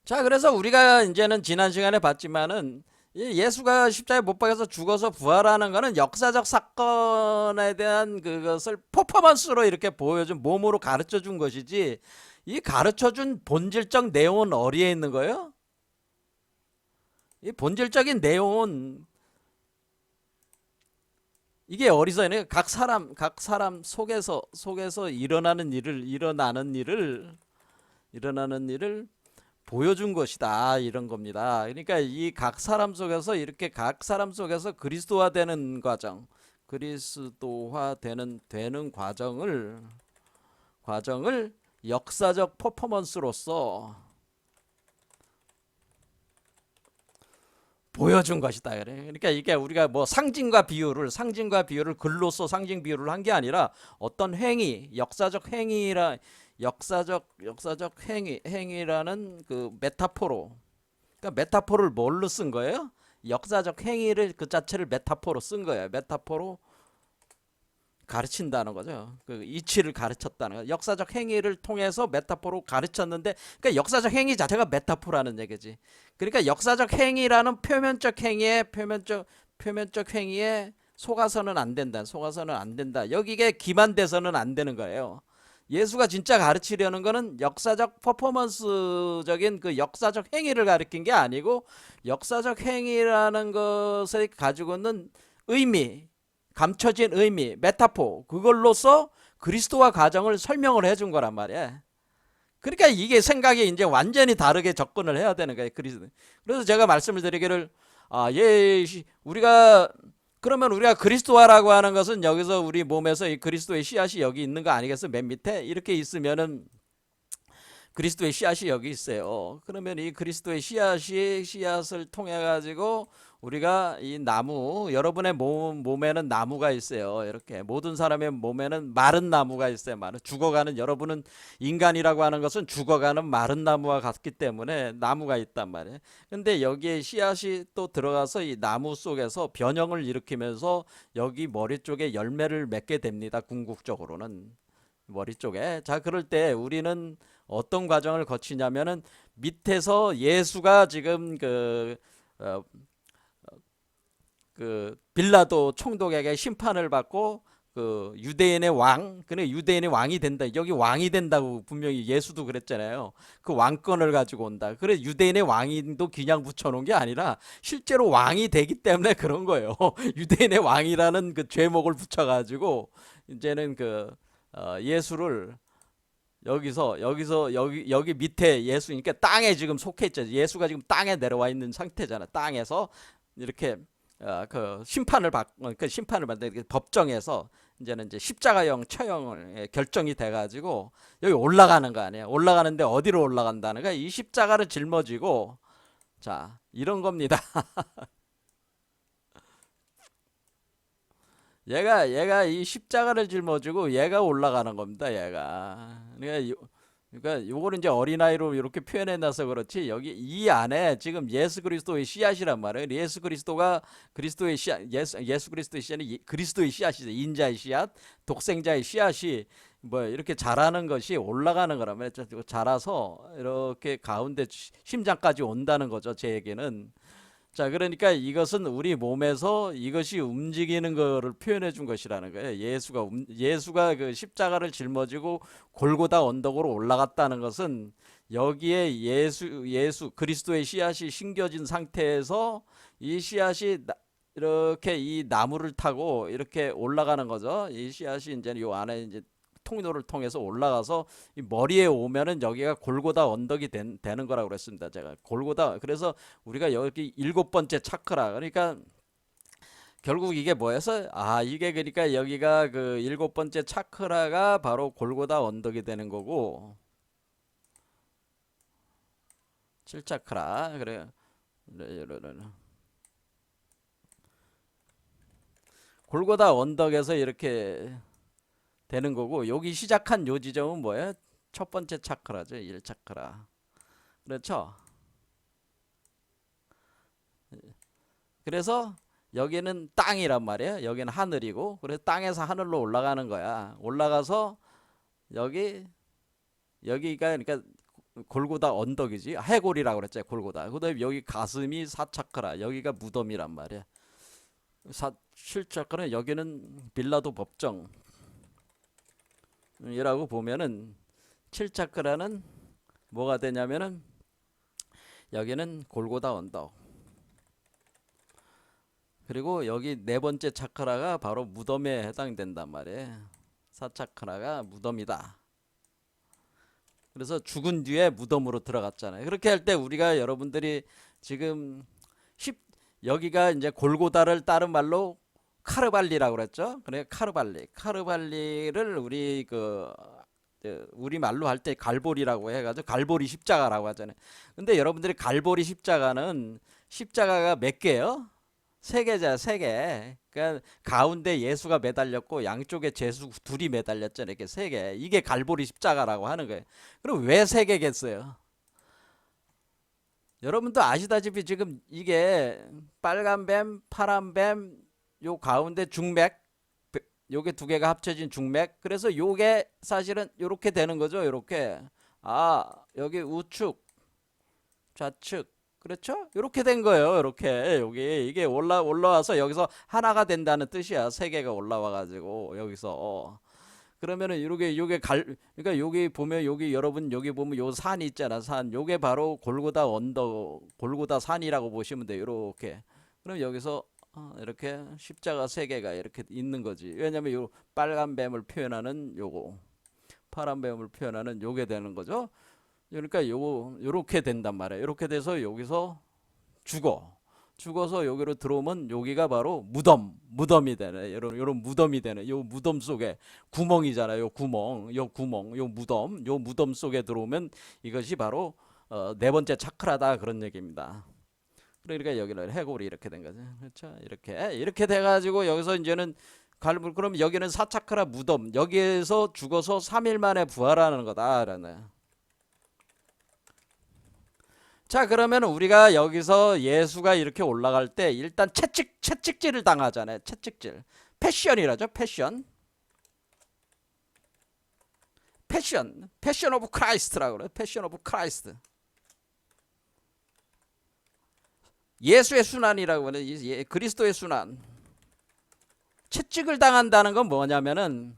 자 그래서 우리가 이제는 지난 시간에 봤지만은 예수가 십자가에 못 박혀서 죽어서 부활하는 거는 역사적 사건에 대한 그것을 퍼포먼스로 이렇게 보여준, 몸으로 가르쳐 준 것이지, 이 가르쳐 준 본질적 내용은 어디에 있는 거예요? 이 본질적인 내용은 이게 어디서 있는, 각 사람 속에서 일어나는 일을 보여준 것이다, 이런 겁니다. 그러니까 이 각 사람 속에서, 이렇게 각 사람 속에서 그리스도화 되는 과정, 그리스도화 되는 과정을 역사적 퍼포먼스로서 보여준 것이다. 그러니까 이게 우리가 뭐 상징과 비유를 글로써 상징 비유를 한 게 아니라 어떤 행위, 역사적 행위라는 그 메타포로, 그러니까 메타포를 뭘로 쓴 거예요? 역사적 행위를 그 자체를 메타포로 쓴 거예요. 메타포로 가르친다는 거죠. 그 이치를 가르쳤다는 거. 역사적 행위를 통해서 메타포로 가르쳤는데, 그러니까 역사적 행위 자체가 메타포라는 얘기지. 그러니까 역사적 행위라는 표면적 행위에 속아서는 안 된다. 여기에 기만돼서는 안 되는 거예요. 예수가 진짜 가르치려는 거는 역사적 퍼포먼스적인 그 역사적 행위를 가르친 게 아니고, 역사적 행위라는 것을 가지고 있는 의미, 감춰진 의미, 메타포, 그걸로써 그리스도와 가정을 설명을 해준 거란 말이야. 그러니까 이게 생각이 이제 완전히 다르게 접근을 해야 되는 거예요. 그래서 제가 말씀을 드리기를, 그러면 우리가 그리스도화라고 하는 것은 여기서 우리 몸에서 이 그리스도의 씨앗이 여기 있는 거 아니겠어? 맨 밑에 이렇게 있으면은 그리스도의 씨앗이 여기 있어요. 그러면 이 그리스도의 씨앗을 통해 가지고 우리가 이 나무, 여러분의 몸에는 나무가 있어요. 이렇게 모든 사람의 몸에는 마른 나무가 있어요. 죽어가는, 여러분은 인간이라고 하는 것은 죽어가는 마른 나무와 같기 때문에 나무가 있단 말이에요. 근데 여기에 씨앗이 또 들어가서 이 나무 속에서 변형을 일으키면서 여기 머리 쪽에 열매를 맺게 됩니다. 궁극적으로는 머리 쪽에. 자, 그럴 때 우리는 어떤 과정을 거치냐면은, 밑에서 예수가 지금 그 빌라도 총독에게 심판을 받고 그 유대인의 왕이 된다. 여기 왕이 된다고 분명히 예수도 그랬잖아요. 그 왕권을 가지고 온다. 그래, 유대인의 왕인도 그냥 붙여놓은 게 아니라 실제로 왕이 되기 때문에 그런 거예요. 유대인의 왕이라는 그 죄목을 붙여가지고 이제는 예수를 여기 밑에 예수니까 땅에 지금 속해 있죠. 예수가 지금 땅에 내려와 있는 상태잖아. 땅에서 이렇게 심판을 받는 법정에서 이제는 이제 십자가형 처형을 결정이 돼가지고 여기 올라가는 거 아니에요. 올라가는데 어디로 올라간다는 거야? 이 십자가를 짊어지고, 자, 이런 겁니다. 얘가 이 십자가를 짊어지고 얘가 올라가는 겁니다. 얘가. 그러니까 요거는 이제 어린아이로 이렇게 표현해 놔서 그렇지, 여기 이 안에 지금 예수 그리스도의 씨앗이란 말이에요. 예수 그리스도의 씨앗, 예수 그리스도의 씨앗이 그리스도의 씨앗이죠. 인자의 씨앗, 독생자의 씨앗이 뭐 이렇게 자라는 것이 올라가는 거라면, 자라서 이렇게 가운데 심장까지 온다는 거죠. 제 얘기는. 자, 그러니까 이것은 우리 몸에서 이것이 움직이는 것을 표현해 준 것이라는 거예요. 예수가 그 십자가를 짊어지고 골고다 언덕으로 올라갔다는 것은, 여기에 예수 그리스도의 씨앗이 심겨진 상태에서 이 씨앗이 이렇게 이 나무를 타고 이렇게 올라가는 거죠. 이 씨앗이 이제 요 안에 이제 통로를 통해서 올라가서 이 머리에 오면은 여기가 골고다 언덕이 되는 거라고 그랬습니다. 제가 골고다. 그래서 우리가 여기 7번째 차크라, 그러니까 결국 이게 뭐여서, 이게 그러니까 여기가 그 7번째 차크라가 바로 골고다 언덕이 되는 거고, 7차크라. 그래요. 골고다 언덕에서 이렇게 되는 거고, 여기 시작한 요 지점은 뭐예요? 첫 번째 차크라죠. 1차크라. 그렇죠? 그래서 여기는 땅이란 말이에요. 여기는 하늘이고, 그래서 땅에서 하늘로 올라가는 거야. 올라가서 여기가 그러니까 골고다 언덕이지. 해골이라고 그랬죠. 골고다. 그다음에 여기 가슴이 사차크라. 여기가 무덤이란 말이야. 7차크라는 여기는 빌라도 법정 이라고 보면은 7차크라는 뭐가 되냐면은 여기는 골고다 언덕. 그리고 여기 네 번째 차크라가 바로 무덤에 해당된단 말이에요. 4차크라가 무덤이다. 그래서 죽은 뒤에 무덤으로 들어갔잖아요. 그렇게 할 때 우리가 여러분들이 지금 여기가 이제 골고다를 다른 말로 카르발리라고 그랬죠. 그래 카르발리를 우리 우리 말로 할 때 갈보리라고 해가지고 갈보리 십자가라고 하잖아요. 근데 여러분들이 갈보리 십자가가 몇 개요? 세 개자, 세 개. 그러니까 가운데 예수가 매달렸고 양쪽에 제수 둘이 매달렸잖아요. 이렇게 세 개. 이게 갈보리 십자가라고 하는 거예요. 그럼 왜 세 개겠어요? 여러분도 아시다시피 지금 이게 빨간 뱀, 파란 뱀, 요 가운데 중맥, 요게 두 개가 합쳐진 중맥. 그래서 요게 사실은 요렇게 되는 거죠. 요렇게. 여기 우측, 좌측. 그렇죠? 이렇게 된 거예요. 이렇게 여기 이게 올라와서 여기서 하나가 된다는 뜻이야. 세 개가 올라와 가지고 여기서 그러면은 요게 그러니까 여기 보면 여러분 여기 보면 요 산이 있잖아. 산. 요게 바로 골고다 언덕, 골고다 산이라고 보시면 돼요. 이렇게. 그럼 여기서 이렇게 십자가 세 개가 이렇게 있는 거지. 왜냐면 요 빨간 뱀을 표현하는 요거, 파란 뱀을 표현하는 요게 되는 거죠. 그러니까 요렇게 된단 말이에요. 요렇게 돼서 여기서 죽어서 여기로 들어오면 여기가 바로 무덤이 되네. 요런 무덤이 되네. 요 무덤 속에 구멍이잖아요. 요 무덤 속에 들어오면 이것이 바로 네 번째 차크라다 그런 얘기입니다. 그러니까 여기는 해골이 이렇게 된 거죠. 그렇죠? 이렇게 돼가지고 여기서 이제는 그럼 여기는 사차크라 무덤. 여기에서 죽어서 3일 만에 부활하는 거다라는. 자, 그러면 우리가 여기서 예수가 이렇게 올라갈 때 일단 채찍질을 당하잖아요. 채찍질. 패션이라죠. 패션 오브 크라이스트라고 그래요. 패션 오브 크라이스트. 예수의 순환이라고 그래요. 그리스도의 순환. 채찍을 당한다는 건 뭐냐면은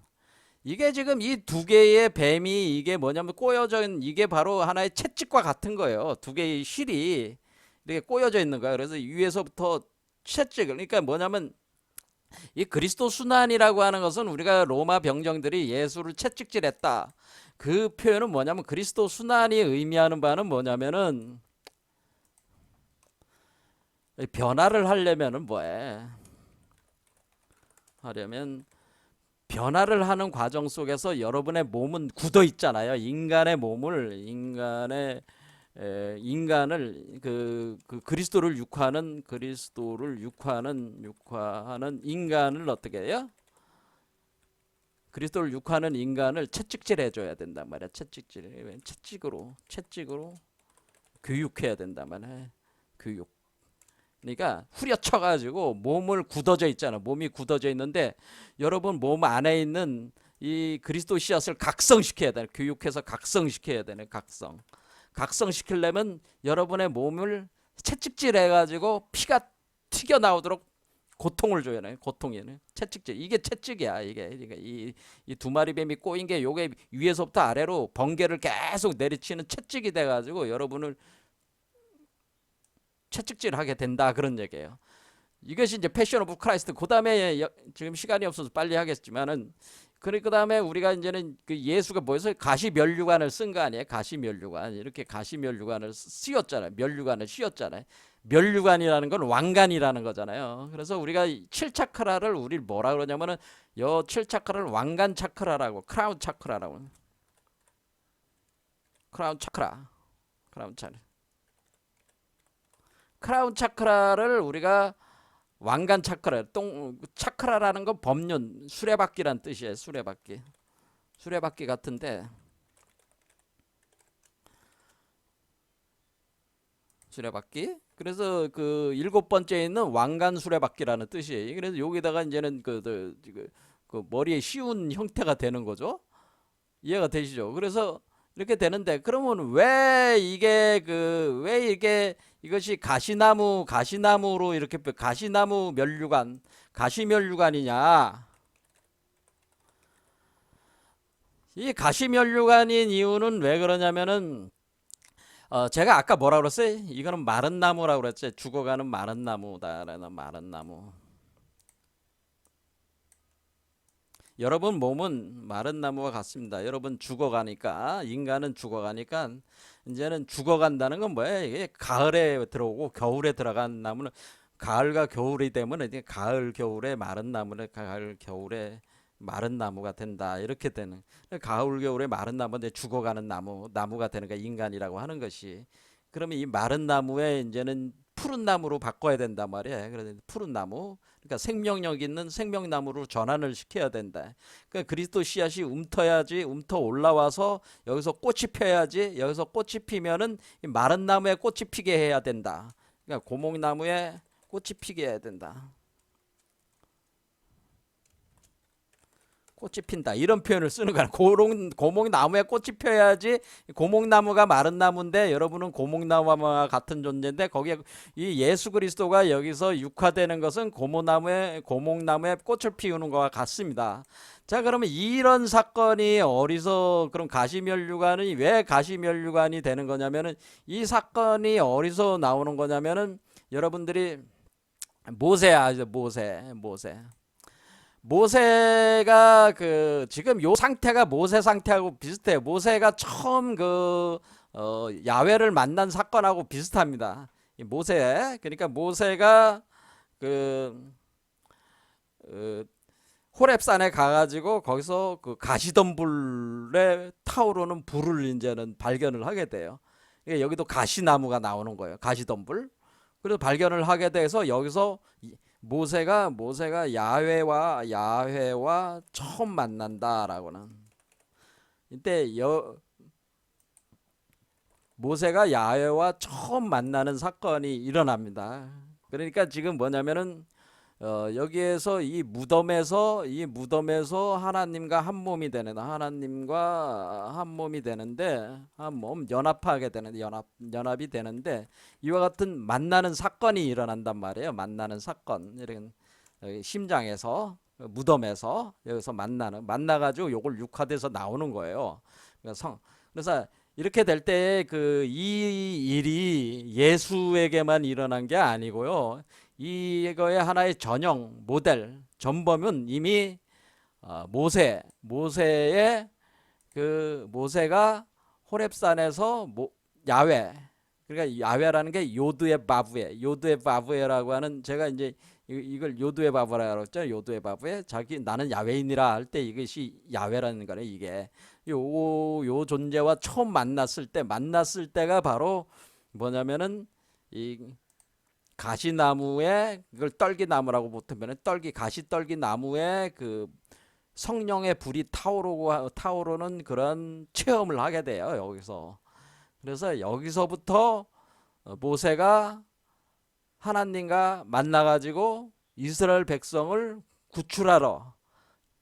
이게 지금 이 두 개의 뱀이 이게 뭐냐면 꼬여져 있는 이게 바로 하나의 채찍과 같은 거예요. 두 개의 실이 이렇게 꼬여져 있는 거예요. 그래서 위에서부터 채찍을 그러니까 뭐냐면 이 그리스도 순환이라고 하는 것은 우리가 로마 병정들이 예수를 채찍질했다. 그 표현은 뭐냐면 그리스도 순환이 의미하는 바는 뭐냐면은 변화를 하려면은 변화를 하는 과정 속에서 여러분의 몸은 굳어 있잖아요. 인간의 몸을 인간을 그리스도를 육화하는 인간을 어떻게 해요? 그리스도를 육화하는 인간을 채찍질 해줘야 된단 말이야. 채찍으로 교육해야 된단 말이야. 교육. 그러니까 후려쳐가지고 몸을 굳어져 있잖아. 몸이 굳어져 있는데 여러분 몸 안에 있는 이 그리스도 씨앗을 각성시켜야 돼. 교육해서 각성시켜야 되네. 각성시키려면 여러분의 몸을 채찍질 해가지고 피가 튀겨 나오도록 고통을 줘야 돼. 고통이네. 채찍질. 이게 채찍이야. 이 두 마리 뱀이 꼬인 게 요게 위에서부터 아래로 번개를 계속 내리치는 채찍이 돼가지고 여러분을 채찍질하게 된다 그런 얘기예요. 이것이 이제 패션 오브 크라이스트. 그 다음에 지금 시간이 없어서 빨리 하겠지만은 그 다음에 우리가 이제는 그 예수가 뭐해서 가시면류관을 쓴 거 아니에요? 가시면류관 이렇게 가시면류관을 씌웠잖아요. 면류관을 씌웠잖아요. 면류관이라는 건 왕관이라는 거잖아요. 그래서 우리가 7차크라를 우리 뭐라 그러냐면은 요 7차크라를 왕관 차크라라고 크라운 차크라라고 크라운 차크라를 우리가 왕관 차크라라는 건 법륜 수레바퀴란 뜻이에요. 수레바퀴 같은데 수레바퀴. 그래서 그 7번째에 있는 왕관 수레바퀴라는 뜻이에요. 그래서 여기다가 이제는 그 머리에 씌운 형태가 되는 거죠. 이해가 되시죠? 그래서 이렇게 되는데, 그러면 왜 이게 왜 이게 이것이 가시나무로 이렇게 가시나무 면류관, 가시면류관이냐? 이 가시면류관인 이유는 왜 그러냐면은 제가 아까 뭐라 그랬어요? 이거는 마른 나무라고 그랬죠. 죽어가는 마른 나무다라는 마른 나무. 여러분 몸은 마른 나무와 같습니다. 여러분 죽어가니까, 인간은 죽어가니까 이제는 죽어간다는 건 뭐예요? 이게 가을에 들어오고 겨울에 들어간 나무는, 가을과 겨울이 되면 이제 가을 겨울에 마른 나무는 가을 겨울에 마른 나무가 된다, 이렇게 되는, 가을 겨울에 마른 나무인데 죽어가는 나무가 되는 거 인간이라고 하는 것이. 그러면 이 마른 나무에 이제는 푸른 나무로 바꿔야 된단 말이에요. 그래서 푸른 나무, 그러니까 생명력 있는 생명나무로 전환을 시켜야 된다. 그러니까 그리스도 씨앗이 움터 올라와서 여기서 꽃이 펴야지. 여기서 꽃이 피면은 이 마른 나무에 꽃이 피게 해야 된다. 그러니까 고목나무에 꽃이 피게 해야 된다. 꽃이 핀다, 이런 표현을 쓰는 거야. 고목나무에 꽃이 펴야지. 고목나무가 마른 나무인데 여러분은 고목나무와 같은 존재인데, 거기에 이 예수 그리스도가 여기서 육화되는 것은 고목나무에 꽃을 피우는 것과 같습니다. 자, 그러면 이런 사건이 그럼 가시면류관이 왜 가시면류관이 되는 거냐면은, 이 사건이 어디서 나오는 거냐면은, 여러분들이 모세가 지금 요 상태가 모세 상태하고 비슷해요. 모세가 처음 야훼를 만난 사건하고 비슷합니다. 이 그러니까 모세가 그 호렙산에 가가지고 거기서 가시덤불에 타오르는 불을 이제는 발견을 하게 돼요. 그러니까 여기도 가시나무가 나오는 거예요. 가시덤불. 그래서 발견을 하게 돼서 여기서 모세가 야훼와 처음 만난다라고는, 이때 모세가 야훼와 처음 만나는 사건이 일어납니다. 그러니까 지금 뭐냐면은 여기에서 이 무덤에서 하나님과 한 몸이 되는데, 연합이 되는데, 이와 같은 만나는 사건이 일어난단 말이에요. 만나는 사건, 이런 심장에서, 무덤에서 여기서 만나가지고 요걸 육화돼서 나오는 거예요. 그래서 이렇게 될 때 이 일이 예수에게만 일어난 게 아니고요. 이거의 하나의 전형 모델 전범은 이미 모세가 호렙산에서 야훼, 그러니까 야훼라는 게 요드의 바브에라고 하는, 제가 이제 이걸 요드의 바브라고 했죠. 요드의 바브에 나는 야훼인이라 할 때 이것이 야훼라는 거네. 이게 요 존재와 처음 만났을 때가 바로 뭐냐면은 이 가시나무에, 그걸 떨기나무라고 붙으면 가시떨기나무에 성령의 불이 타오르는 그런 체험을 하게 돼요. 여기서. 그래서 여기서부터 모세가 하나님과 만나가지고 이스라엘 백성을 구출하러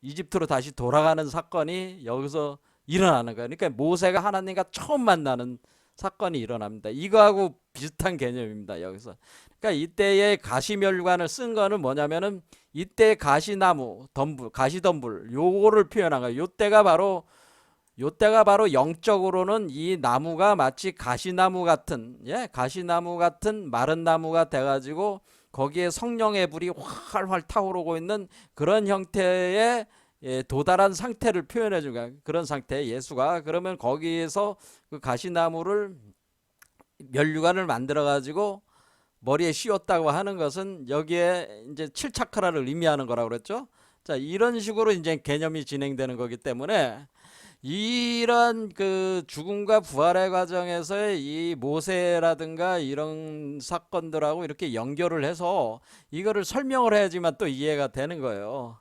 이집트로 다시 돌아가는 사건이 여기서 일어나는 거예요. 그러니까 모세가 하나님과 처음 만나는 사건이 일어납니다. 이거하고 비슷한 개념입니다. 여기서. 그러니까 이때의 가시면류관을 쓴 거는 뭐냐면은, 이때 가시덤불 요거를 표현한 거예요. 요때가 바로 영적으로는 이 나무가 마치 가시나무 같은 마른 나무가 돼가지고 거기에 성령의 불이 활활 타오르고 있는 그런 형태의 도달한 상태를 표현해 준 거야. 그런 상태, 예수가. 그러면 거기에서 그 가시나무를 면류관을 만들어 가지고 머리에 씌웠다고 하는 것은 여기에 이제 7차크라를 의미하는 거라고 그랬죠. 자, 이런 식으로 이제 개념이 진행되는 거기 때문에, 이런 죽음과 부활의 과정에서의 이 모세라든가 이런 사건들하고 이렇게 연결을 해서 이거를 설명을 해야지만 또 이해가 되는 거예요.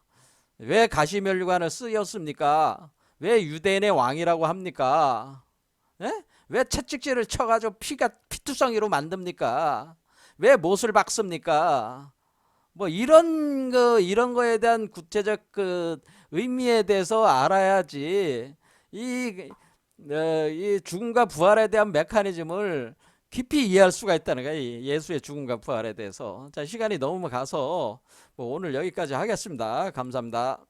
왜 가시면류관을 쓰였습니까? 왜 유대인의 왕이라고 합니까? 예? 왜 채찍질을 쳐가지고 피투성이로 만듭니까? 왜 못을 박습니까? 뭐 이런 거에 대한 구체적 의미에 대해서 알아야지. 이 이 죽음과 부활에 대한 메커니즘을 깊이 이해할 수가 있다는 거야. 이 예수의 죽음과 부활에 대해서. 자, 시간이 너무 가서 뭐 오늘 여기까지 하겠습니다. 감사합니다.